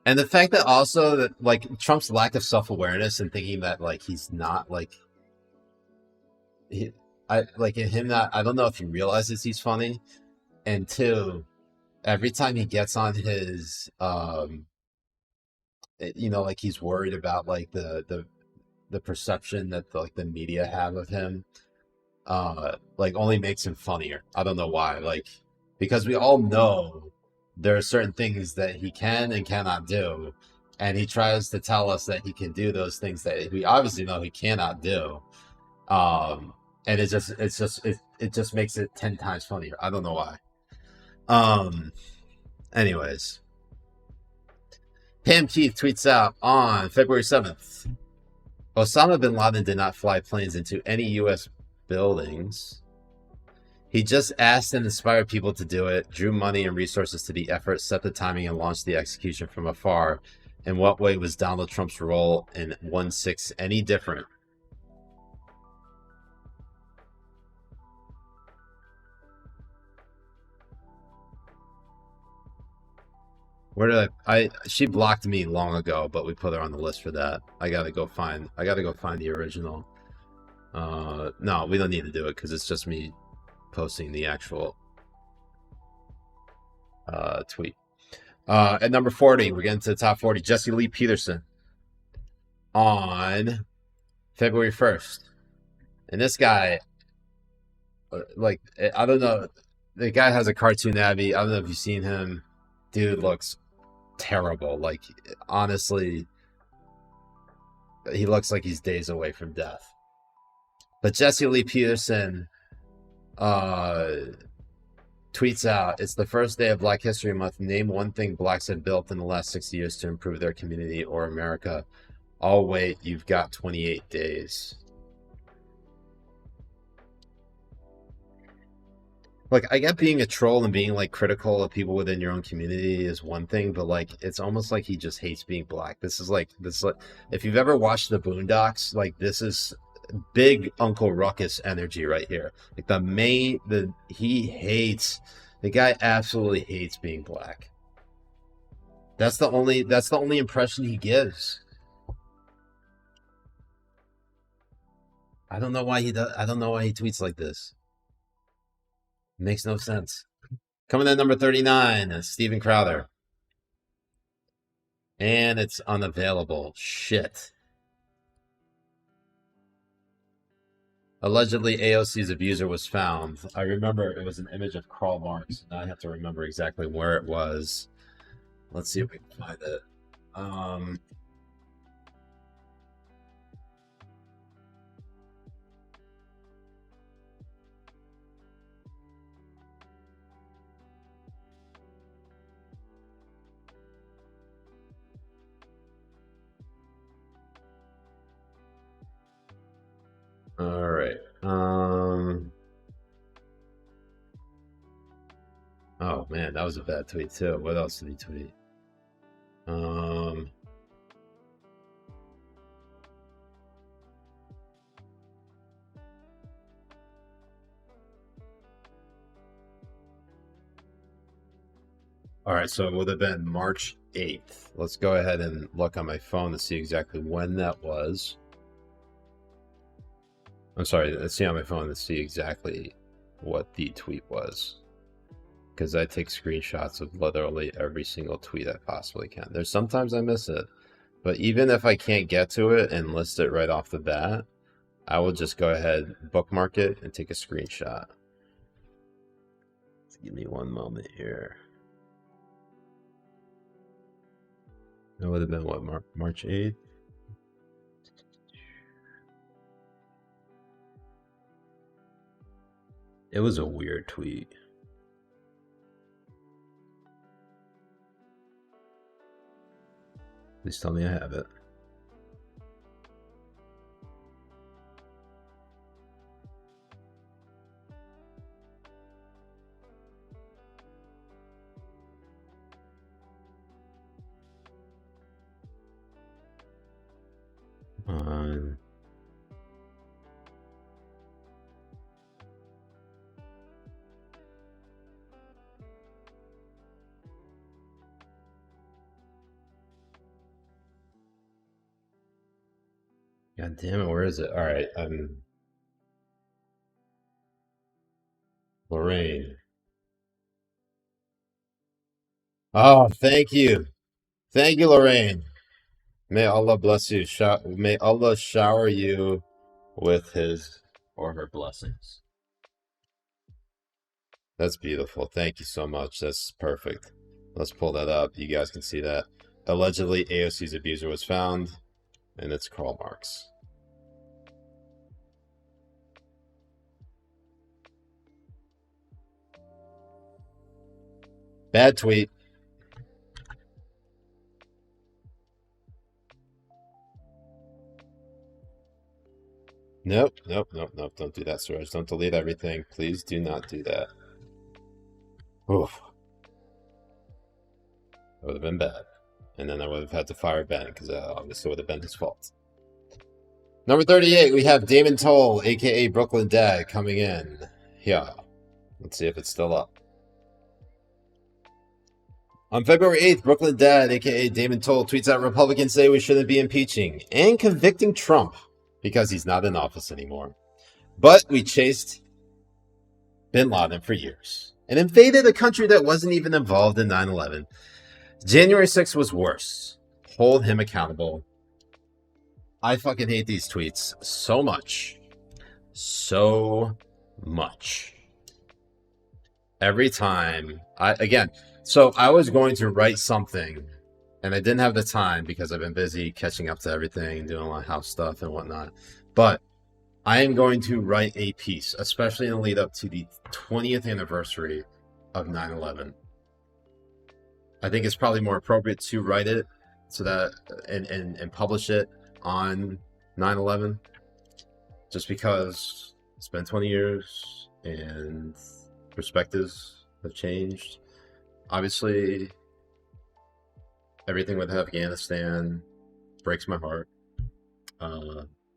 And the fact that also that Trump's lack of self-awareness and thinking that he's not I don't know if he realizes he's funny. And two, every time he gets on his he's worried about the perception that the media have of him, only makes him funnier. I don't know why. Because we all know there are certain things that he can and cannot do, and he tries to tell us that he can do those things that we obviously know he cannot do. And it just makes it 10 times funnier. I don't know why. Anyways, Pam Keith tweets out on February 7th, Osama bin Laden did not fly planes into any U.S. buildings. He just asked and inspired people to do it, drew money and resources to the effort, set the timing, and launched the execution from afar. In what way was Donald Trump's role in 1/6 any different? Where did she blocked me long ago, but we put her on the list for that. I gotta go find the original. No, we don't need to do it because it's just me posting the actual tweet. At number 40, we're getting to the top 40. Jesse Lee Peterson on February 1st. And this guy, like, I don't know. The guy has a cartoon Abby. I don't know if you've seen him. Dude looks terrible. Like, honestly, he looks like he's days away from death. But Jesse Lee Peterson tweets out, it's the first day of Black History Month. Name one thing blacks have built in the last 60 years to improve their community or America. I'll wait. You've got 28 days. Like, I get being a troll and being like critical of people within your own community is one thing, but like it's almost like he just hates being black. This is like if you've ever watched the Boondocks, like this is big Uncle Ruckus energy right here. Like he hates, the guy absolutely hates being black. That's the only impression he gives. I don't know why he tweets like this. Makes no sense. Coming in number 39, Steven Crowder. And it's unavailable. Shit. Allegedly, AOC's abuser was found. I remember it was an image of Karl Marx. Now I have to remember exactly where it was. Let's see if we can find it. All right. Oh man, that was a bad tweet too. What else did he tweet? All right, so it would have been March 8th. Let's go ahead and look on my phone to see exactly when that was. I'm sorry, let's see on my phone to see exactly what the tweet was. Because I take screenshots of literally every single tweet I possibly can. There's sometimes I miss it. But even if I can't get to it and list it right off the bat, I will just go ahead, bookmark it, and take a screenshot. Give me one moment here. That would have been what, March 8th? It was a weird tweet. Please tell me I have it. God damn it, where is it? All right, Lorraine. Oh, thank you. Thank you, Lorraine. May Allah bless you. May Allah shower you with his or her blessings. That's beautiful. Thank you so much. That's perfect. Let's pull that up. You guys can see that. Allegedly, AOC's abuser was found, and it's Karl Marx. Bad tweet. Nope. Don't do that, Suraj. Don't delete everything. Please do not do that. Oof. That would have been bad. And then I would have had to fire Ben because obviously it would have been his fault. Number 38, we have Damon Toll, aka Brooklyn Dad, coming in. Yeah. Let's see if it's still up. On February 8th, Brooklyn Dad, aka Damon Toll, tweets out Republicans say we shouldn't be impeaching and convicting Trump because he's not in office anymore. But we chased bin Laden for years and invaded a country that wasn't even involved in 9/11. January 6th was worse. Hold him accountable. I fucking hate these tweets so much. So much. Every time so I was going to write something and I didn't have the time because I've been busy catching up to everything, doing a lot of house stuff and whatnot. But I am going to write a piece, especially in the lead up to the 20th anniversary of 9/11. I think it's probably more appropriate to write it so that and publish it on 9/11, just because it's been 20 years and perspectives have changed. Obviously, everything with Afghanistan breaks my heart.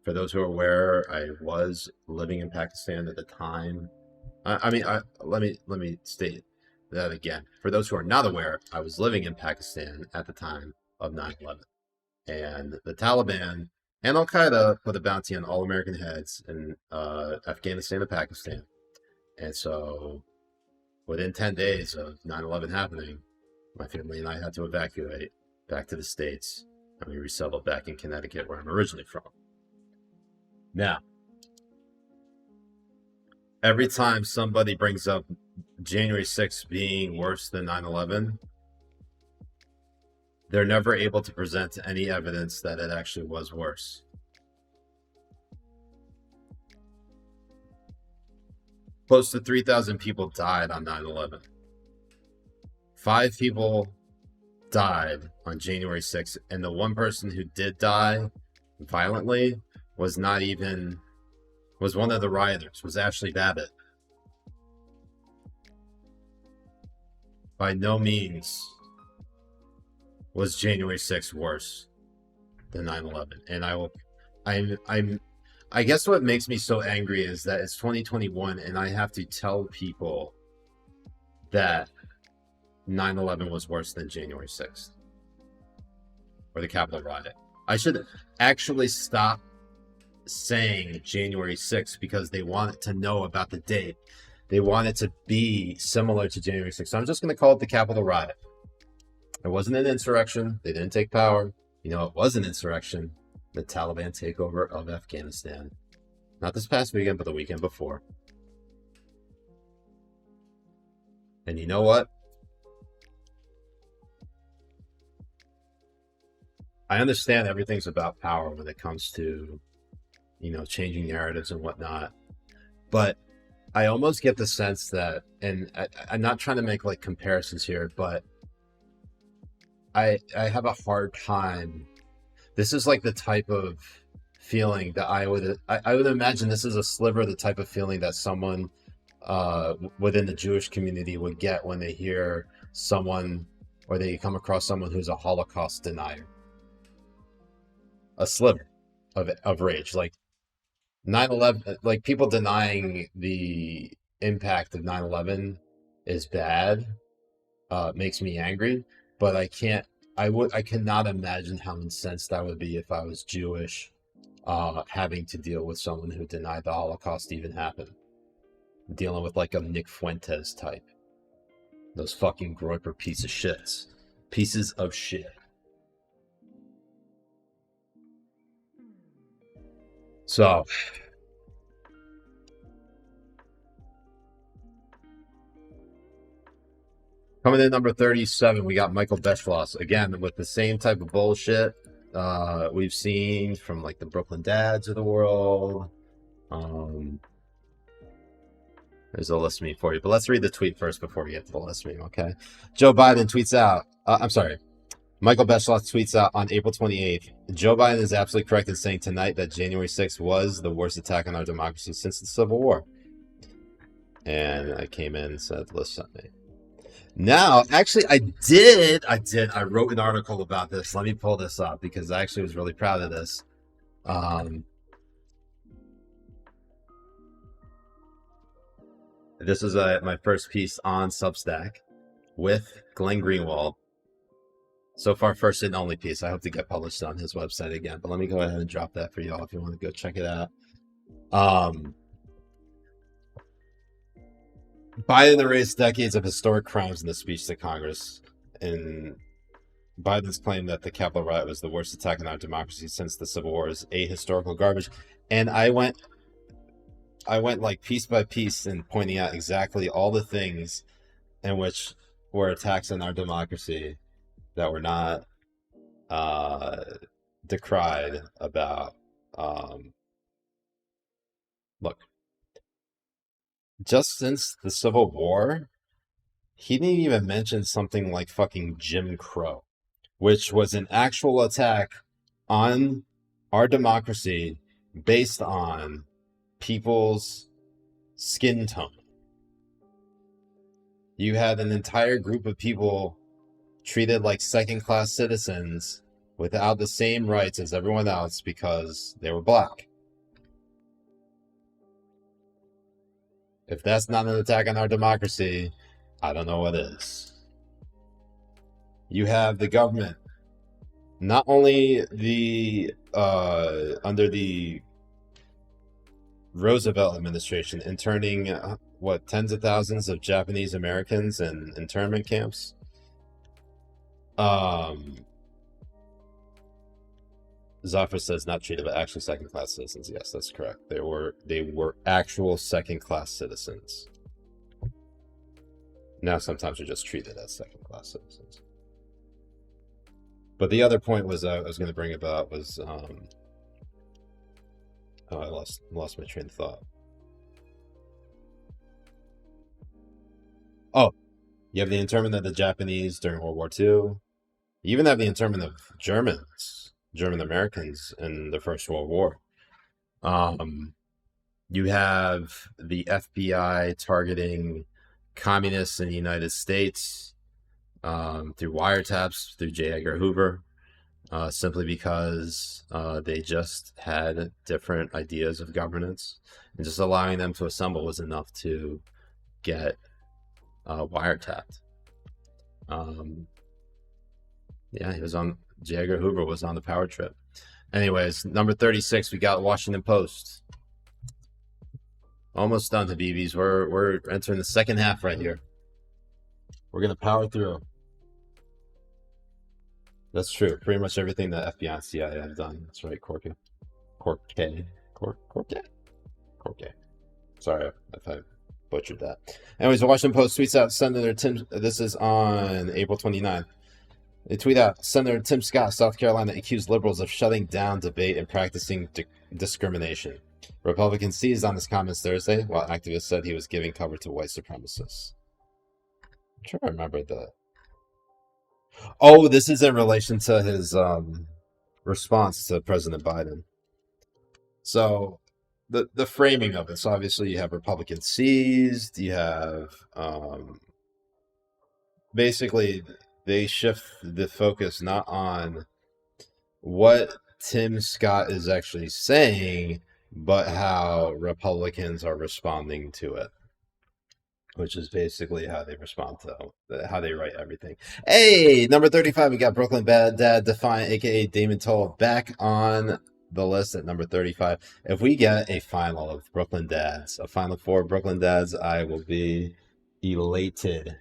For those who are aware, I was living in Pakistan at the time. Let me state that again. For those who are not aware, I was living in Pakistan at the time of 9/11. And the Taliban and Al-Qaeda put a bounty on all American heads in Afghanistan and Pakistan. And so within 10 days of 9/11 happening, my family and I had to evacuate back to the States, and we resettled back in Connecticut, where I'm originally from. Now, every time somebody brings up January 6th being worse than 9/11, they're never able to present any evidence that it actually was worse. Close to 3,000 people died on 9/11. 5 people died on January 6th, and the one person who did die violently was one of the rioters, was Ashley Babbitt. By no means was January 6th worse than 9/11. And I guess what makes me so angry is that it's 2021 and I have to tell people that 9/11 was worse than January 6th or the Capitol riot. I should actually stop saying January 6th because they want to know about the date. They want it to be similar to January 6th. So I'm just going to call it the Capitol riot. It wasn't an insurrection. They didn't take power. You know, it was an insurrection. The Taliban takeover of Afghanistan. Not this past weekend, but the weekend before. And you know what? I understand everything's about power when it comes to, you know, changing narratives and whatnot. But I almost get the sense that, and I'm not trying to make like comparisons here, but I have a hard time. This is like the type of feeling that I would imagine this is a sliver of the type of feeling that someone within the Jewish community would get when they hear someone or they come across someone who's a Holocaust denier. A sliver of rage. Like 9/11, like people denying the impact of 9/11 is bad, makes me angry, but I cannot imagine how incensed I would be if I was Jewish, having to deal with someone who denied the Holocaust even happened. Dealing with like a Nick Fuentes type. Those fucking Groyper pieces of shit. So, coming in number 37, we got Michael Beschloss, again, with the same type of bullshit we've seen from like the Brooklyn Dads of the world. There's a list meme for you, but let's read the tweet first before we get to the list meme, okay? Joe Biden tweets out, Michael Beschloss tweets out on April 28th, Joe Biden is absolutely correct in saying tonight that January 6th was the worst attack on our democracy since the Civil War. And I came in and said, listen to me. Now, actually, I wrote an article about this. Let me pull this up because I actually was really proud of this. This is my first piece on Substack with Glenn Greenwald. So far, first and only piece. I hope to get published on his website again. But let me go ahead and drop that for y'all if you want to go check it out. Biden erased decades of historic crimes in the speech to Congress. And Biden's claim that the Capitol riot was the worst attack on our democracy since the Civil War is ahistorical garbage. And I went like piece by piece and pointing out exactly all the things in which were attacks on our democracy that were not decried about. Look, just since the Civil War, he didn't even mention something like fucking Jim Crow, which was an actual attack on our democracy based on people's skin tone. You had an entire group of people treated like second-class citizens without the same rights as everyone else because they were black. If that's not an attack on our democracy, I don't know what is. You have the government, not only the under the Roosevelt administration, interning tens of thousands of Japanese Americans in internment camps. Zafra says not treated but actually second-class citizens. Yes, that's correct. They were actual second-class citizens. Now sometimes they're just treated as second-class citizens. But the other point was I was going to bring about was I lost my train of thought. Oh, you have the internment of the Japanese during World War II. You even have the internment of German Americans in the First World War. You have the FBI targeting communists in the United States through wiretaps, through J. Edgar Hoover, simply because they just had different ideas of governance. And just allowing them to assemble was enough to get wiretapped. Yeah, J. Edgar Hoover was on the power trip. Anyways, number 36, we got Washington Post. Almost done, Habibis. We're entering the second half right here. We're gonna power through. That's true. Pretty much everything that FBI and CIA have done. That's right, Corky. Corky. Sorry if I butchered that. Anyways, the Washington Post tweets out Senator Tim. This is on April 29th. They tweet out Senator Tim Scott, South Carolina, accused liberals of shutting down debate and practicing discrimination. Republicans seized on his comments Thursday, while activists said he was giving cover to white supremacists. I'm trying to remember that. Oh, this is in relation to his response to President Biden. So the framing of it. So obviously you have Republicans seized. You have basically they shift the focus not on what Tim Scott is actually saying, but how Republicans are responding to it, which is basically how they respond to how they write everything. Hey, number 35, we got Brooklyn Bad Dad Defiant, aka Damon Toll, back on the list at number 35. If we get a final of Brooklyn Dads, a final four Brooklyn Dads, I will be elated.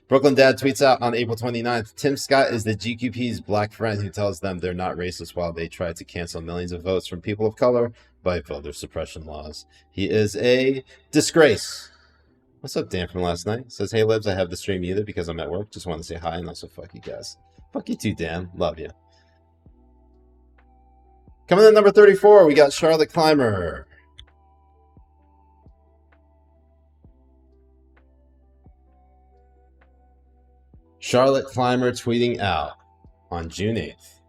Brooklyn Dad tweets out on April 29th, Tim Scott is the GQP's black friend who tells them they're not racist while they try to cancel millions of votes from people of color by voter suppression laws. He is a disgrace. What's up, Dan from last night? Says, hey, Libs, I have the stream either because I'm at work. Just want to say hi and also fuck you guys. Fuck you too, Dan. Love you. Coming in at number 34, we got Charlotte Clymer. Charlotte Clymer tweeting out on June 8th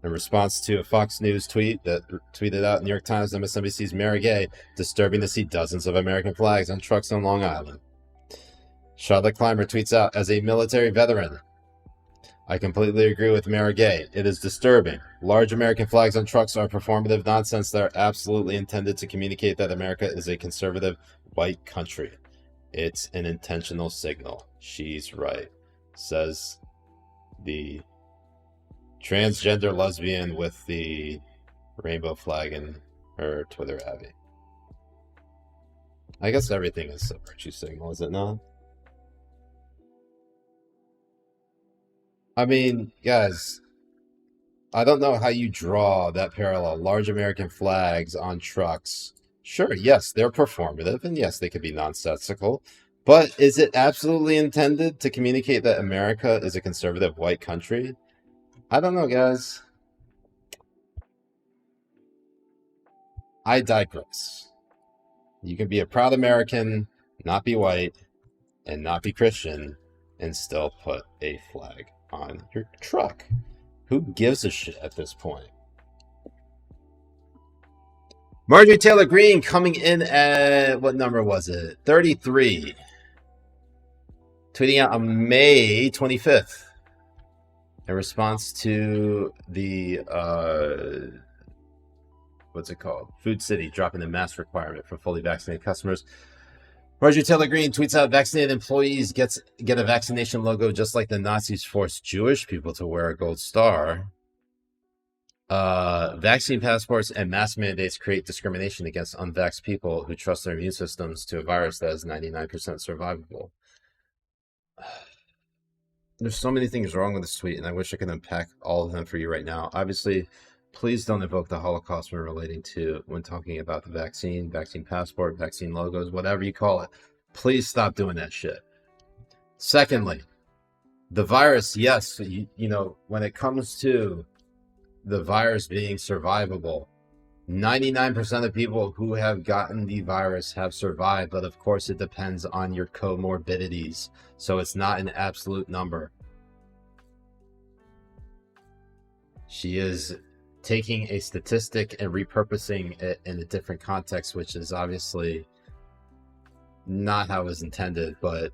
in response to a Fox News tweet that tweeted out New York Times and MSNBC's Mary Gay, disturbing to see dozens of American flags on trucks on Long Island. Charlotte Clymer tweets out, as a military veteran, I completely agree with Mary Gay. It is disturbing. Large American flags on trucks are performative nonsense that are absolutely intended to communicate that America is a conservative white country. It's an intentional signal. She's right, says the transgender lesbian with the rainbow flag in her Twitter Abby. I guess everything is a virtue signal, is it not? I mean, guys, I don't know how you draw that parallel. Large American flags on trucks. Sure, yes, they're performative, and yes, they could be nonsensical. But is it absolutely intended to communicate that America is a conservative white country? I don't know, guys. I digress. You can be a proud American, not be white, and not be Christian, and still put a flag on your truck. Who gives a shit at this point? Marjorie Taylor Greene coming in at, what number was it? 33. Tweeting out on May 25th in response to the, what's it called? Food City dropping the mask requirement for fully vaccinated customers. Marjorie Taylor Greene tweets out, vaccinated employees get a vaccination logo just like the Nazis forced Jewish people to wear a gold star. Vaccine passports and mask mandates create discrimination against unvaxxed people who trust their immune systems to a virus that is 99% survivable. There's so many things wrong with this tweet, and I wish I could unpack all of them for you right now. Obviously, please don't invoke the Holocaust when relating to, when talking about the vaccine passport, vaccine logos, whatever you call it. Please stop doing that shit. Secondly, the virus, yes, you know, when it comes to the virus being survivable, 99% of people who have gotten the virus have survived, but of course it depends on your comorbidities. So it's not an absolute number. She is taking a statistic and repurposing it in a different context, which is obviously not how it was intended. But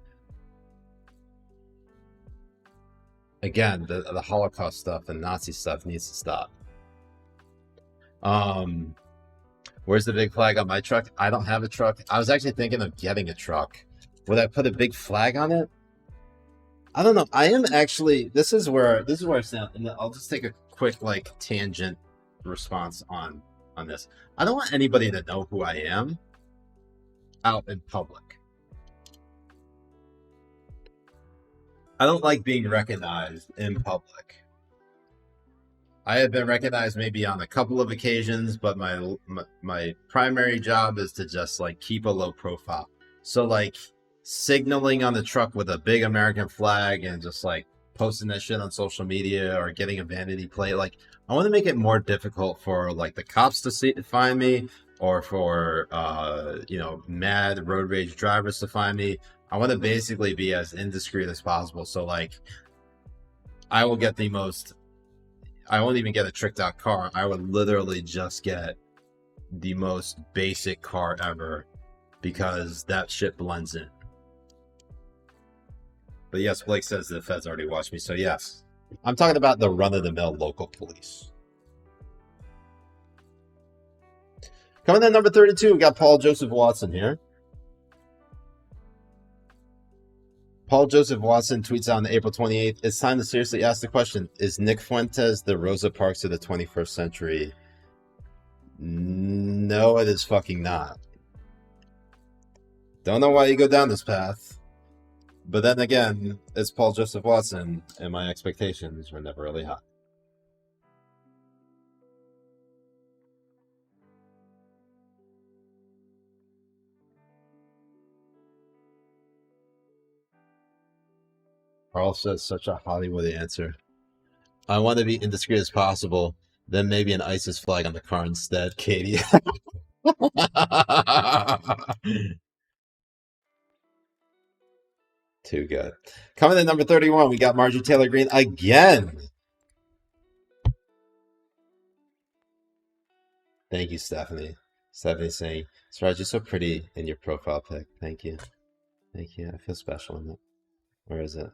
again, the Holocaust stuff and Nazi stuff needs to stop. Where's the big flag on my truck? I don't have a truck. I was actually thinking of getting a truck. Would I put a big flag on it? I don't know. I am actually, this is where I stand, and I'll just take a quick like tangent response on this. I don't want anybody to know who I am out in public. I don't like being recognized in public. I have been recognized maybe on a couple of occasions, but my primary job is to just like keep a low profile. So like signaling on the truck with a big American flag and just like posting that shit on social media or getting a vanity plate, like I want to make it more difficult for like the cops to find me, or for mad road rage drivers to find me. I want to basically be as indiscreet as possible. So like I will get I won't even get a tricked out car. I would literally just get the most basic car ever, because that shit blends in. But yes, Blake says the feds already watched me. So yes, I'm talking about the run-of-the-mill local police. Coming in number 32, we got Paul Joseph Watson here. Paul Joseph Watson tweets out on April 28th, it's time to seriously ask the question, is Nick Fuentes the Rosa Parks of the 21st century? No, it is fucking not. Don't know why you go down this path. But then again, it's Paul Joseph Watson, and my expectations were never really high. Carl says such a Hollywood answer. I want to be indiscreet as possible, then maybe an ISIS flag on the car instead, Katie. Too good. Coming in number 31, we got Marjorie Taylor Greene again. Thank you, Stephanie. Stephanie saying, Siraj, you're so pretty in your profile pic. Thank you. Thank you. I feel special in it. Where is it?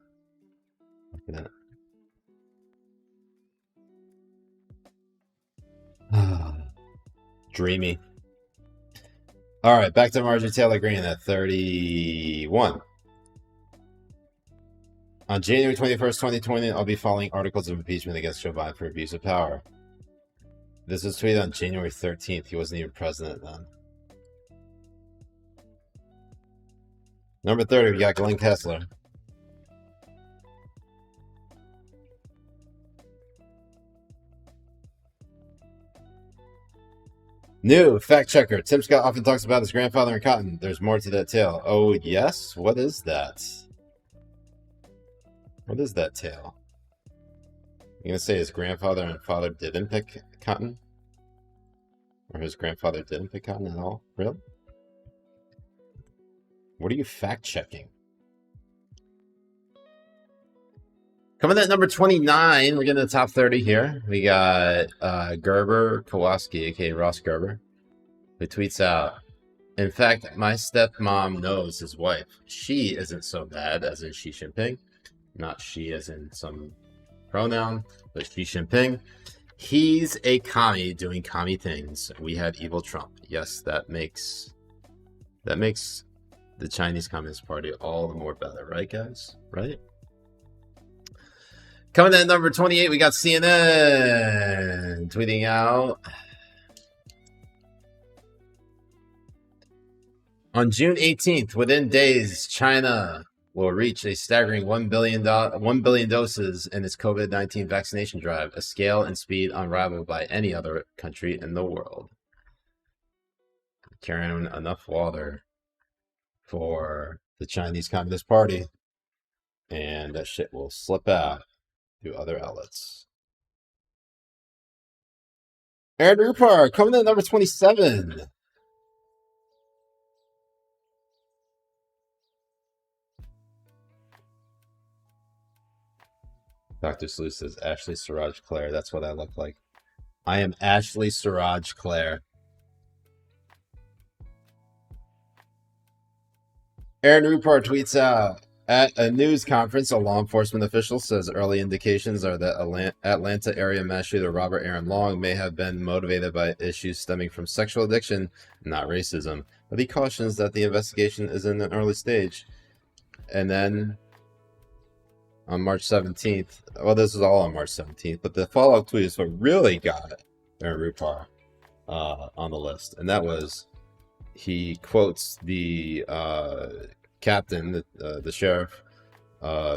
Look at that. Dreamy. All right, back to Marjorie Taylor Greene at 31. On January 21st, 2020, I'll be filing articles of impeachment against Joe Biden for abuse of power. This was tweeted on January 13th. He wasn't even president then. Number 30, we got Glenn Kessler. New fact checker. Tim Scott often talks about his grandfather in cotton. There's more to that tale. Oh, yes? What is that? What is that tale? You gonna say his grandfather and father didn't pick cotton? Or his grandfather didn't pick cotton at all? Really? What are you fact checking? Coming in at number 29, we're getting the top 30 here. We got Gerber Kowalski, aka Ross Gerber, who tweets out, in fact, my stepmom knows his wife. She isn't so bad, as in Xi Jinping. Not she as in some pronoun, but Xi Jinping. He's a commie doing commie things. We had evil Trump. Yes, that makes the Chinese Communist Party all the more better, right, guys? Right? Coming in at number 28, we got CNN tweeting out. On June 18th, within days, China will reach a staggering 1 billion doses in its COVID-19 vaccination drive, a scale and speed unrivaled by any other country in the world. Carrying enough water for the Chinese Communist Party, and that shit will slip out through other outlets. Aaron Rupar coming in at number 27. Dr. Sleuth says, Ashley Siraj Claire. That's what I look like. I am Ashley Siraj Claire. Aaron Rupar tweets out, at a news conference, a law enforcement official says early indications are that Atlanta area mass shooter Robert Aaron Long may have been motivated by issues stemming from sexual addiction, not racism. But he cautions that the investigation is in an early stage. And then on March 17th, well, this is all on March 17th, but the follow-up tweet is what really got Aaron Rupar on the list. And that was, he quotes the captain, the sheriff,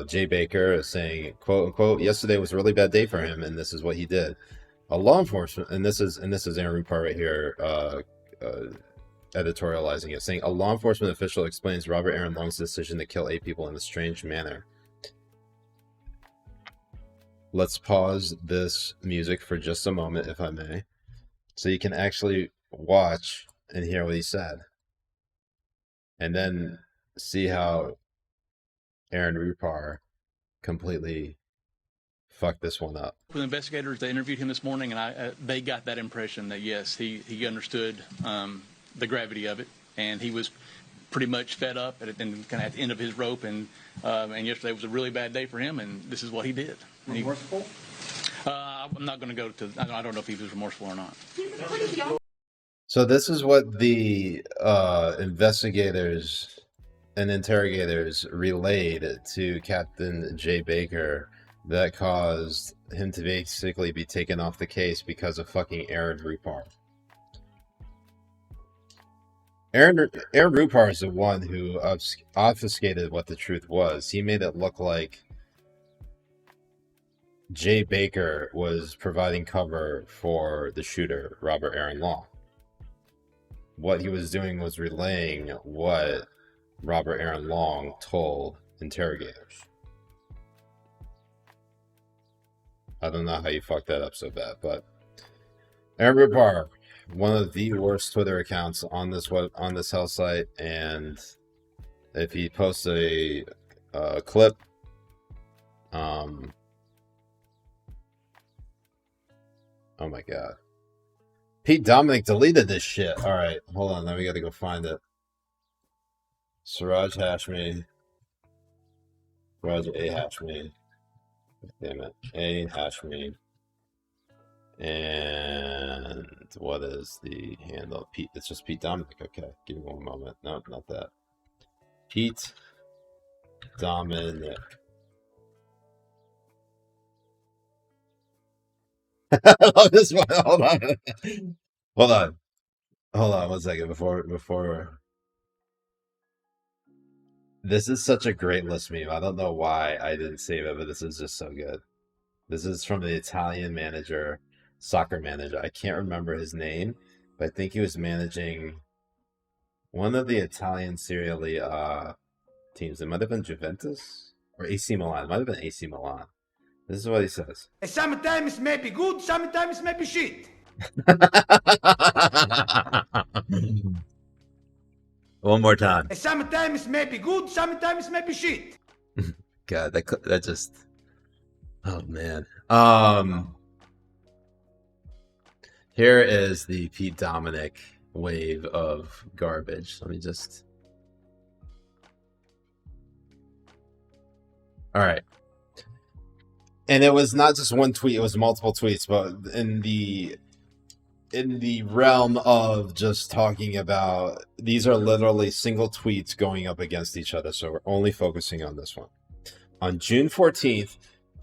Jay Baker, as saying, quote unquote, yesterday was a really bad day for him, and this is what he did. A law enforcement, and this is Aaron Rupar right here, editorializing it, saying a law enforcement official explains Robert Aaron Long's decision to kill 8 people in a strange manner. Let's pause this music for just a moment, if I may, so you can actually watch and hear what he said. And then see how Aaron Rupar completely fucked this one up. With investigators, they interviewed him this morning, and they got that impression that, yes, he understood the gravity of it, and he was pretty much fed up and kind of at the end of his rope, and yesterday was a really bad day for him, and this is what he did. Remorseful? I'm not going to go to, I don't know if he was remorseful or not. So this is what the investigators and interrogators relayed to Captain Jay Baker that caused him to basically be taken off the case because of fucking Aaron Rupar. Aaron Rupar is the one who obfuscated what the truth was. He made it look like Jay Baker was providing cover for the shooter, Robert Aaron Long. What he was doing was relaying what Robert Aaron Long told interrogators. I don't know how you fucked that up so bad, but Aaron Rupar, one of the worst Twitter accounts on this hell site, and if he posts a clip. Oh my god. Pete Dominic deleted this shit. Alright, hold on. Now we gotta go find it. Siraj Hashmi. Siraj A. Hashmi. Damn it. A. Hashmi. And what is the handle? Pete. It's just Pete Dominic. Okay. Give me one moment. No, not that. Pete Dominic. I love this one. Hold on. Hold on. Hold on 1 second before. This is such a great list meme. I don't know why I didn't save it, but this is just so good. This is from the Italian manager, soccer manager. I can't remember his name, but I think he was managing one of the Italian Serie A teams. It might have been Juventus or AC Milan. It might have been AC Milan. This is what he says. Sometimes may be good, sometimes may be shit. One more time. Sometimes may be good, sometimes may be shit. God, that just. Oh man. Here is the Pete Dominic wave of garbage. Let me just. All right. And it was not just one tweet; it was multiple tweets. But in the realm of just talking about, these are literally single tweets going up against each other. So we're only focusing on this one. On June 14th,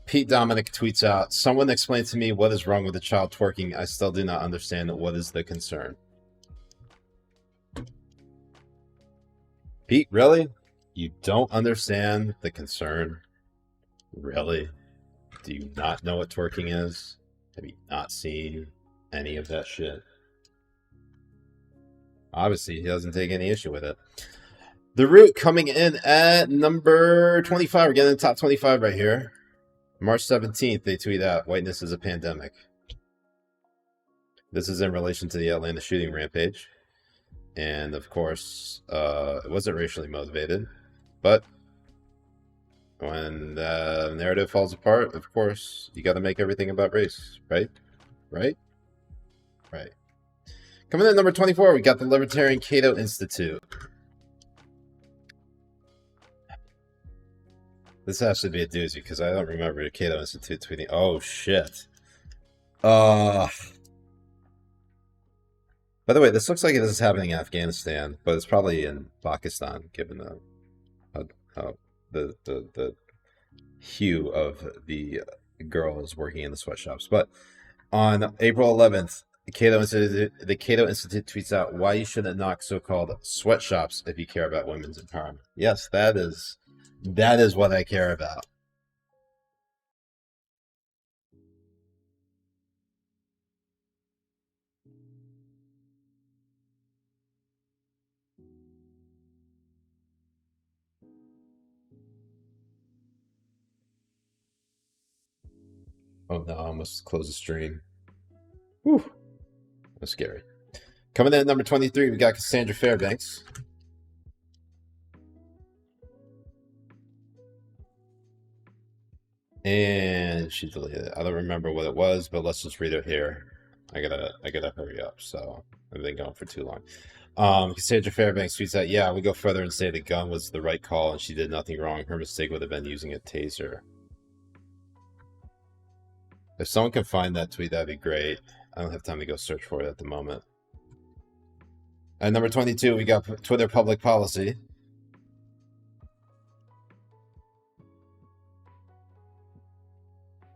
Pete Dominic tweets out, "Someone explain to me what is wrong with the child twerking. I still do not understand what is the concern." Pete, really? You don't understand the concern? Really? Do you not know what twerking is? Have you not seen any of that shit? Obviously, he doesn't take any issue with it. The Root coming in at number 25. We're getting the top 25 right here. March 17th, they tweet out, "Whiteness is a pandemic." This is in relation to the Atlanta shooting rampage. And of course, it wasn't racially motivated. But when the narrative falls apart, of course, you got to make everything about race, right? Right? Right. Coming in at number 24, we got the Libertarian Cato Institute. This has to be a doozy because I don't remember the Cato Institute tweeting. Oh, shit. By the way, this looks like this is happening in Afghanistan, but it's probably in Pakistan, given the hue of the girls working in the sweatshops. But on April 11th, the Cato Institute tweets out, "Why you shouldn't knock so-called sweatshops if you care about women's empowerment." Yes, that is what I care about. Oh no, I almost closed the stream. Whew. That's scary. Coming in at number 23, we got Cassandra Fairbanks. And she deleted it. I don't remember what it was, but let's just read it here. I gotta hurry up, so I've been going for too long. Cassandra Fairbanks tweets out, "Yeah, we go further and say the gun was the right call and she did nothing wrong. Her mistake would have been using a taser." If someone can find that tweet, that'd be great. I don't have time to go search for it at the moment. At number 22, we got Twitter public policy.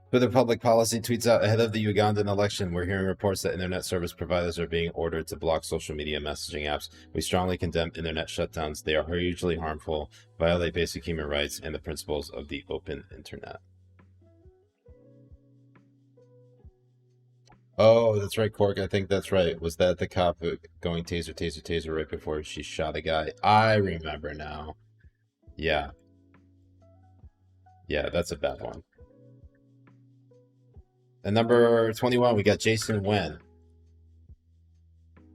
Twitter public policy tweets out, "Ahead of the Ugandan election, we're hearing reports that internet service providers are being ordered to block social media messaging apps. We strongly condemn internet shutdowns. They are hugely harmful, violate basic human rights and the principles of the open internet." Oh, that's right, Cork. I think that's right. Was that the cop going taser, taser, taser right before she shot a guy? I remember now. Yeah. Yeah, that's a bad one. At number 21, we got Jason Wen.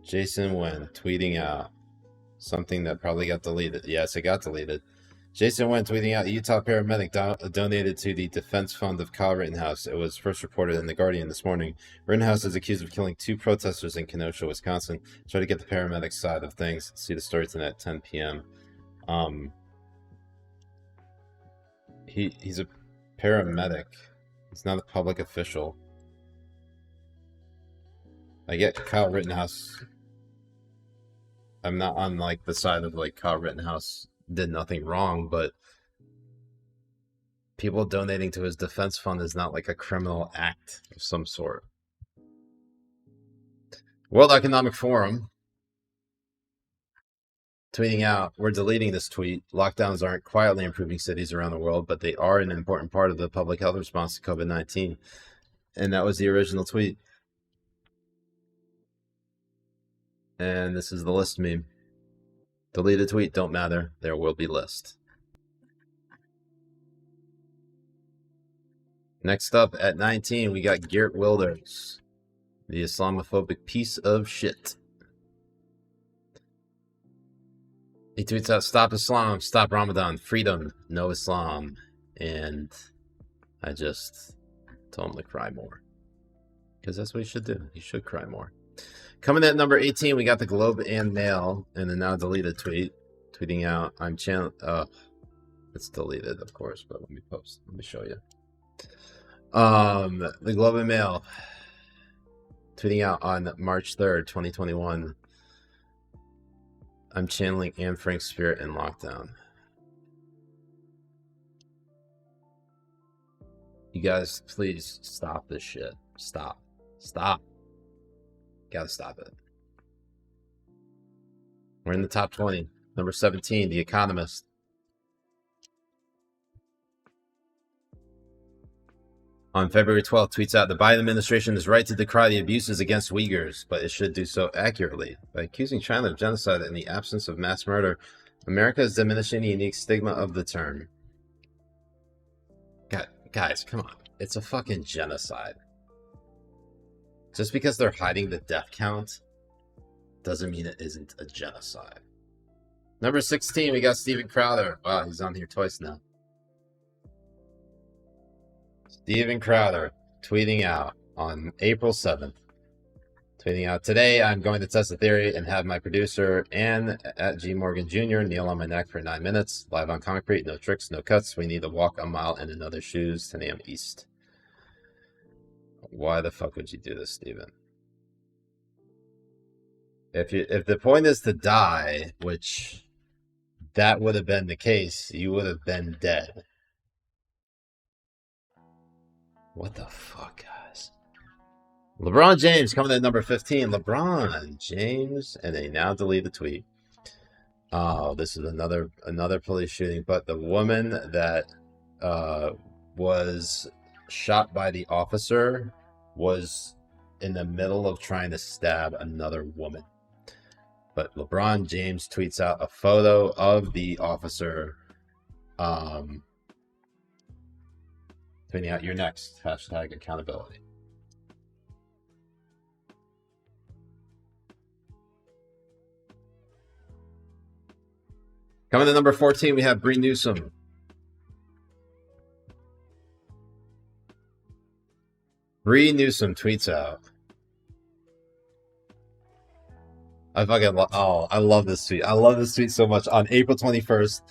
Jason Wen tweeting out something that probably got deleted. Yes, it got deleted. Jason Wynn tweeting out, Utah paramedic donated to the defense fund of Kyle Rittenhouse. It was first reported in The Guardian this morning. Rittenhouse is accused of killing 2 protesters in Kenosha, Wisconsin. Try to get the paramedic side of things. See the story tonight at 10 p.m. He's a paramedic. He's not a public official. I get Kyle Rittenhouse. I'm not on like the side of like Kyle Rittenhouse did nothing wrong, but people donating to his defense fund is not like a criminal act of some sort. World Economic Forum tweeting out, we're deleting this tweet. Lockdowns aren't quietly improving cities around the world, but they are an important part of the public health response to COVID-19. And that was the original tweet. And this is the list meme. Deleted tweet, don't matter. There will be list. Next up at 19, we got Geert Wilders, the Islamophobic piece of shit. He tweets out, stop Islam, stop Ramadan, freedom, no Islam. And I just told him to cry more. Because that's what he should do. He should cry more. Coming at number 18, we got the Globe and Mail in the now deleted tweet. Tweeting out, I'm channel. It's deleted, of course, but let me post. Let me show you. The Globe and Mail tweeting out on March 3rd, 2021. I'm channeling Anne Frank's spirit in lockdown. You guys, please stop this shit. Stop. Stop. Gotta stop it. We're in the top 20. Number 17, The Economist. On February 12th, tweets out, the Biden administration is right to decry the abuses against Uyghurs, but it should do so accurately. By accusing China of genocide in the absence of mass murder, America is diminishing the unique stigma of the term. God, guys, come on. It's a fucking genocide. Just because they're hiding the death count doesn't mean it isn't a genocide. Number 16, we got Steven Crowder. Wow, he's on here twice now. Steven Crowder tweeting out on April 7th. Tweeting out, today I'm going to test the theory and have my producer Ann at G. Morgan Jr. kneel on my neck for 9 minutes. Live on concrete, no tricks, no cuts. We need to walk a mile in another shoes, 10 a.m. East. Why the fuck would you do this, Steven? If the point is to die, which that would have been the case, you would have been dead. What the fuck, guys? LeBron James coming in at number 15. LeBron James and a now deleted tweet. Oh, this is another police shooting, but the woman that was shot by the officer was in the middle of trying to stab another woman. But LeBron James tweets out a photo of the officer tweeting out, you're next, hashtag accountability. Coming to number 14, we have Bree Newsom. Bree Newsom tweets out. I love this tweet. I love this tweet so much. On April 21st,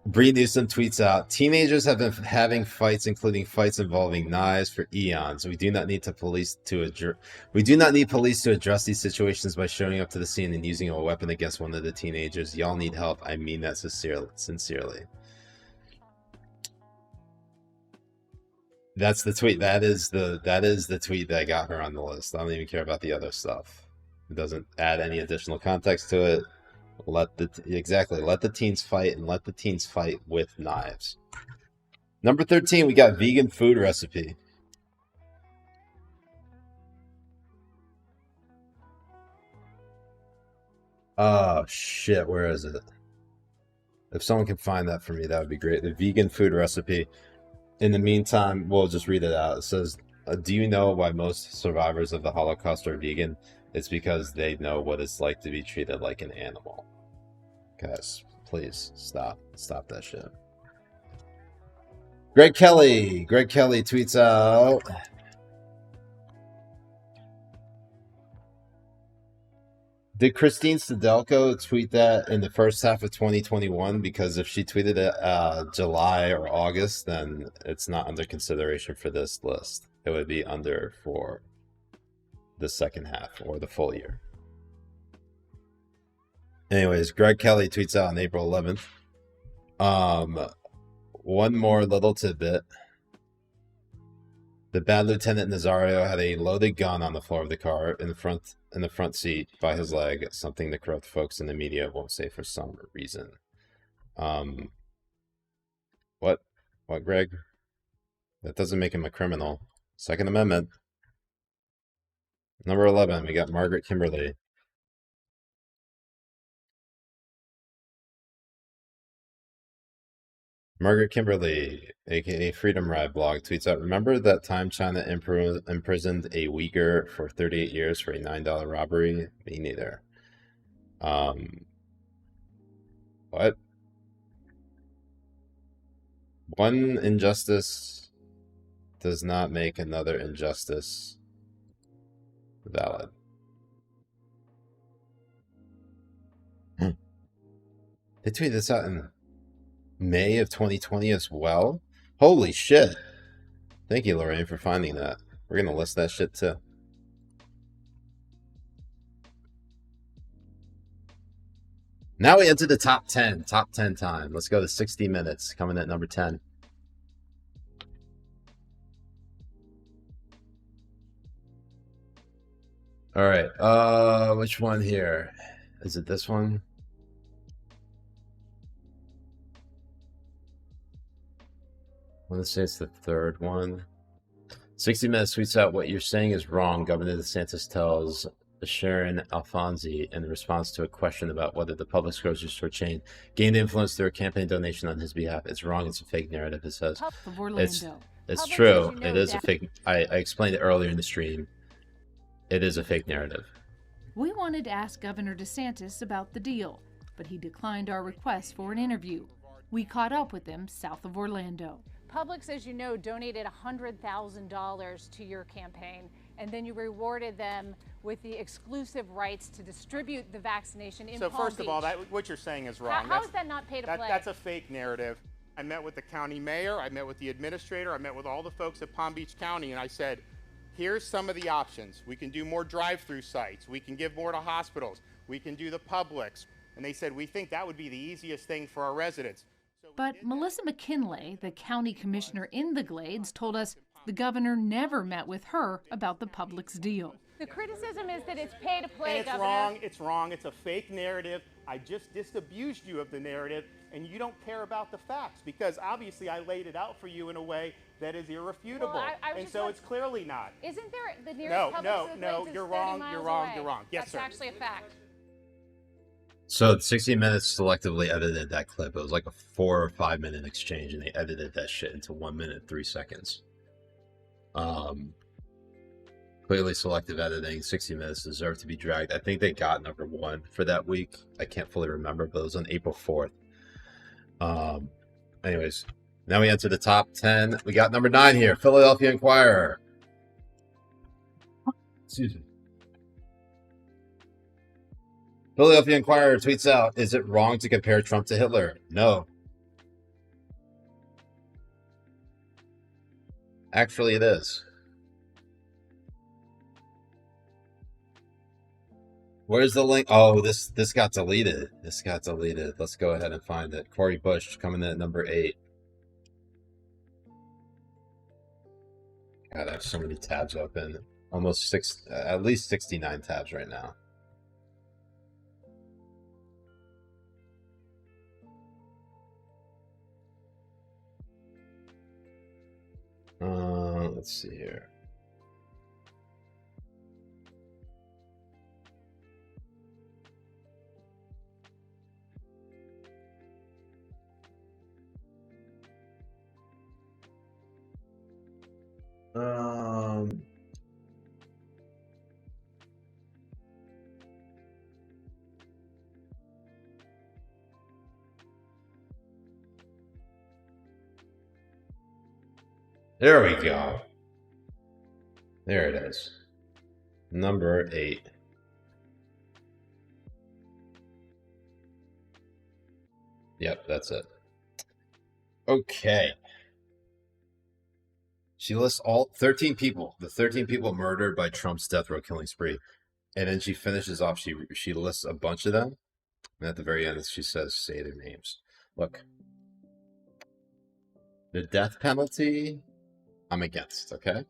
Bree Newsom tweets out, teenagers have been having fights, including fights involving knives, for eons. We do not need police to address these situations by showing up to the scene and using a weapon against one of the teenagers. Y'all need help. I mean that sincerely. That's the tweet. That is the tweet that got her on the list. I don't even care about the other stuff. It doesn't add any additional context to it. Let the teens fight, and let the teens fight with knives. Number 13, we got vegan food recipe. Oh shit, where is it? If someone can find that for me, that would be great. The vegan food recipe. In the meantime, we'll just read it out. It says, do you know why most survivors of the Holocaust are vegan? It's because they know what it's like to be treated like an animal. Guys, Please stop that shit. Greg Kelly tweets out. Did Christine Stadelko tweet that in the first half of 2021? Because if she tweeted it July or August, then it's not under consideration for this list. It would be under for the second half or the full year. Anyways, Greg Kelly tweets out on April 11th. One more little tidbit. The bad Lieutenant Nazario had a loaded gun on the floor of the car in the front seat by his leg, something the corrupt folks in the media won't say for some reason. What, Greg? That doesn't make him a criminal. Second Amendment. Number 11, we got Margaret Kimberly. Margaret Kimberly, aka Freedom Ride blog, tweets out, remember that time China imprisoned a Uyghur for 38 years for a $9 robbery? Me neither. What? One injustice does not make another injustice valid. They tweeted this out in May of 2020 as well. Holy shit. Thank you, Lorraine, for finding that. We're going to list that shit too. Now we enter the top 10 time. Let's go to 60 minutes, coming at number 10. All right. Which one here? Is it this one? I want to say it's the third one. 60 Minutes tweets out, what you're saying is wrong. Governor DeSantis tells Sharon Alfonsi in response to a question about whether the Publix grocery store chain gained influence through a campaign donation on his behalf. It's wrong. It's a fake narrative, it says. It's true. It is a fake. I explained it earlier in the stream. It is a fake narrative. We wanted to ask Governor DeSantis about the deal, but he declined our request for an interview. We caught up with him south of Orlando. Publix, as you know, donated $100,000 to your campaign, and then you rewarded them with the exclusive rights to distribute the vaccination in Palm Beach. So first of all, what you're saying is wrong. How is that not pay to play? That's a fake narrative. I met with the county mayor, I met with the administrator, I met with all the folks at Palm Beach County, and I said, here's some of the options. We can do more drive-through sites. We can give more to hospitals. We can do the Publix. And they said, we think that would be the easiest thing for our residents. But Melissa McKinley, the county commissioner in the Glades, told us the governor never met with her about the Publix deal. The criticism is that it's pay to play, and it's Governor. Wrong. It's wrong. It's a fake narrative. I just disabused you of the narrative, and you don't care about the facts because obviously I laid it out for you in a way that is irrefutable. Well, and so it's clearly not. Isn't there the nearest Publix to the Glades is you're 30 wrong. miles You're wrong. away. You're wrong. Yes, That's sir. actually a fact. So 60 Minutes selectively edited that clip. It was like a 4 or 5 minute exchange, and they edited that shit into 1 minute 3 seconds. Clearly selective editing. 60 Minutes deserved to be dragged. I think they got number 1 for that week. I can't fully remember, but it was on April 4th. Anyways, now we enter the top 10. We got number 9 here, Philadelphia Inquirer. Excuse me. Philadelphia Inquirer tweets out, is it wrong to compare Trump to Hitler? No. Actually, it is. Where's the link? Oh, this got deleted. This got deleted. Let's go ahead and find it. Cori Bush coming in at number 8. God, I have so many tabs open. Almost at least 69 tabs right now. Let's see here. There we go. There it is. Number 8. Yep, that's it. Okay. She lists all 13 people, the 13 people murdered by Trump's death row killing spree. And then she finishes off, she lists a bunch of them. And at the very end, she says, say their names. Look, the death penalty, I'm against, okay?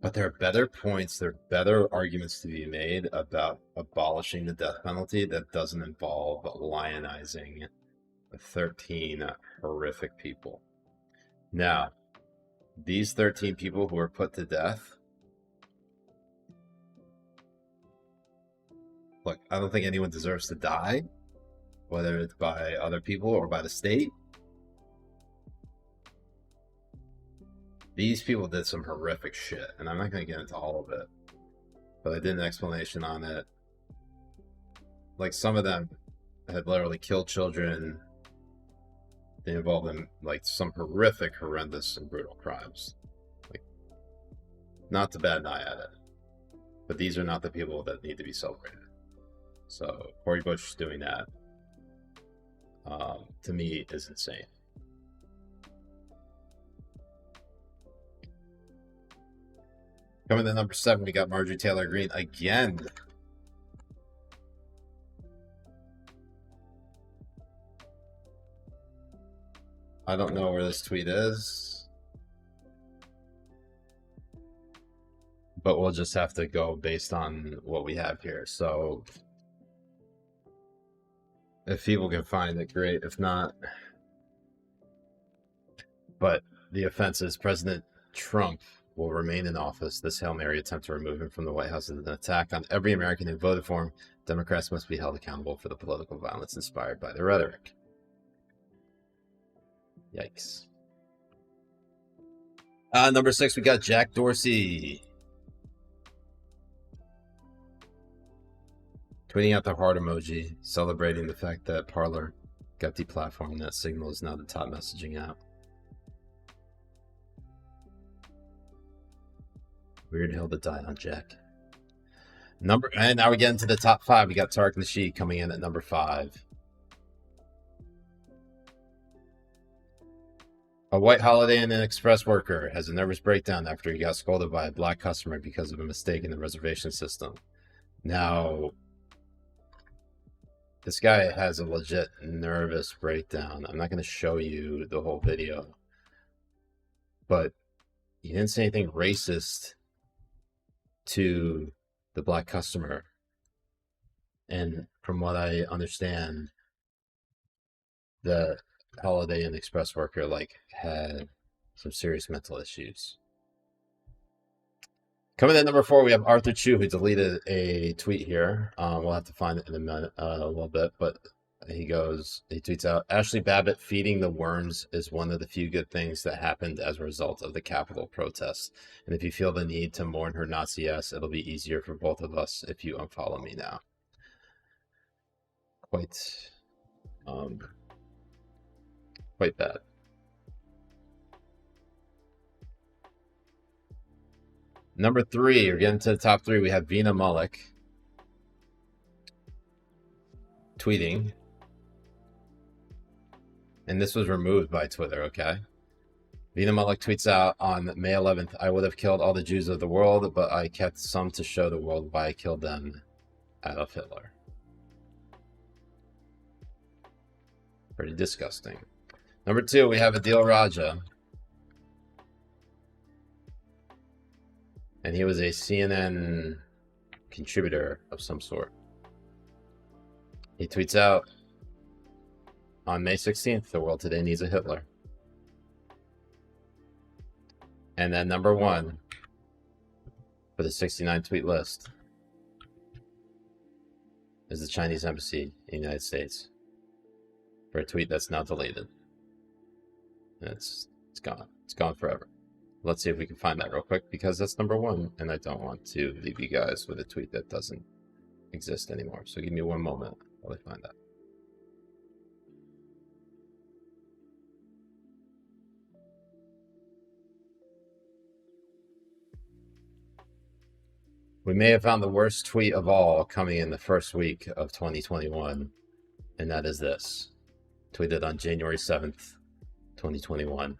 But there are better points, there are better arguments to be made about abolishing the death penalty that doesn't involve lionizing 13 horrific people. Now, these 13 people who were put to death, look, I don't think anyone deserves to die, whether it's by other people or by the state. These people did some horrific shit, and I'm not going to get into all of it, but I did an explanation on it. Like, some of them had literally killed children. They involved in, like, some horrific, horrendous, and brutal crimes. Like, not to bat an eye at it, but these are not the people that need to be celebrated. So, Cori Bush doing that, to me, is insane. Coming to number 7, we got Marjorie Taylor Greene again. I don't know where this tweet is, but we'll just have to go based on what we have here. So if people can find it, great. If not, but the offense is President Trump will remain in office. This Hail Mary attempt to remove him from the White House is an attack on every American who voted for him. Democrats must be held accountable for the political violence inspired by their rhetoric. Yikes. Number 6, we got Jack Dorsey. Tweeting out the heart emoji, celebrating the fact that Parler got deplatformed, that Signal is now the top messaging app. Weird hill to die on, Jack. And now we get into the top 5. We got Tariq Nasheed coming in at number 5. A white Holiday Inn Express worker has a nervous breakdown after he got scolded by a black customer because of a mistake in the reservation system. Now, this guy has a legit nervous breakdown. I'm not going to show you the whole video, but he didn't say anything racist to the black customer. And from what I understand, the Holiday Inn Express worker had some serious mental issues. Coming in number 4, we have Arthur Chu, who deleted a tweet here. We'll have to find it in a minute, a little bit, but he tweets out, Ashley Babbitt feeding the worms is one of the few good things that happened as a result of the Capitol protests. And if you feel the need to mourn her Nazi ass, it'll be easier for both of us if you unfollow me now. Quite bad. Number 3, we're getting to the top 3. We have Vina Malik tweeting. And this was removed by Twitter, okay? Vina Malik tweets out on May 11th, I would have killed all the Jews of the world, but I kept some to show the world why I killed them. Adolf Hitler. Pretty disgusting. Number 2, we have Adil Raja. And he was a CNN contributor of some sort. He tweets out on May 16th, the world today needs a Hitler. And then number 1 for the 69 tweet list is the Chinese embassy in the United States for a tweet that's now deleted. And it's gone. It's gone forever. Let's see if we can find that real quick, because that's number 1, and I don't want to leave you guys with a tweet that doesn't exist anymore. So give me one moment while I find that. We may have found the worst tweet of all coming in the first week of 2021, and that is this. Tweeted on January 7th, 2021.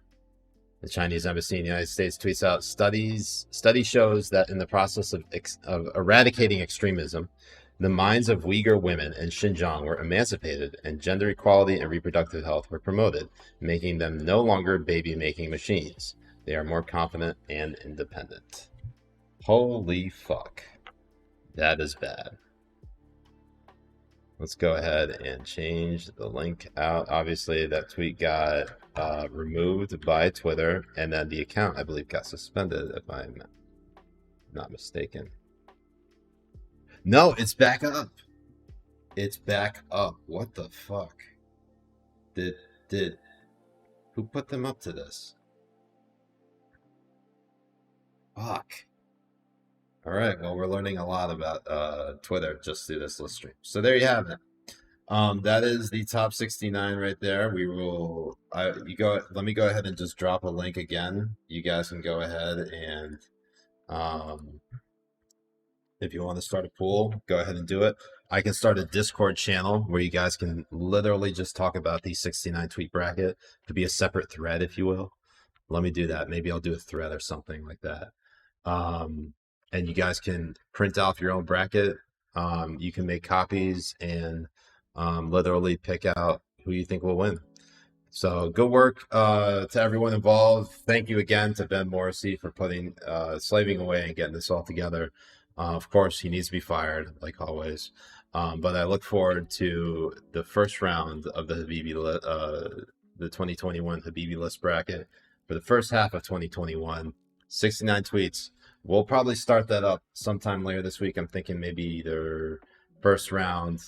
The Chinese embassy in the United States tweets out, study shows that in the process of eradicating extremism, the minds of Uyghur women in Xinjiang were emancipated and gender equality and reproductive health were promoted, making them no longer baby-making machines. They are more confident and independent. Holy fuck. That is bad. Let's go ahead and change the link out. Obviously, that tweet got removed by Twitter, and then the account, I believe, got suspended, if I'm not mistaken. No, it's back up. It's back up. What the fuck? Who put them up to this? Fuck. All right, well, we're learning a lot about Twitter just through this list stream. So there you have it. That is the top 69 right there. We will, let me go ahead and just drop a link again. You guys can go ahead and, if you want to start a pool, go ahead and do it. I can start a Discord channel where you guys can literally just talk about the 69 tweet bracket. It could be a separate thread, if you will. Let me do that. Maybe I'll do a thread or something like that. And you guys can print off your own bracket. You can make copies and literally pick out who you think will win. So good work to everyone involved. Thank you again to Ben Morrissey for slaving away and getting this all together. Of course, he needs to be fired, like always. But I look forward to the first round of the the 2021 Habibi list bracket for the first half of 2021. 69 tweets. We'll probably start that up sometime later this week. I'm thinking maybe either first round.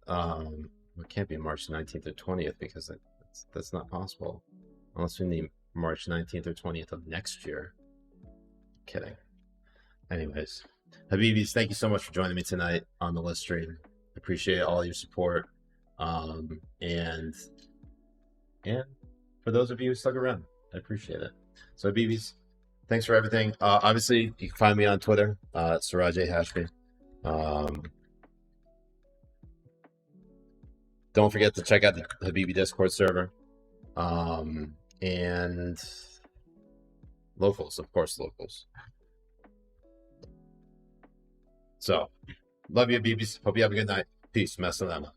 It can't be March 19th or 20th because that's not possible. Unless we need March 19th or 20th of next year. Kidding. Anyways, Habibis, thank you so much for joining me tonight on the list stream. Appreciate all your support. And for those of you who stuck around, I appreciate it. So Habibis, thanks for everything. Obviously, you can find me on Twitter, Siraj A. Hashmi. Don't forget to check out the Habibi Discord server. And locals, of course, locals. So, love you, Habibis. Hope you have a good night. Peace. Masalama.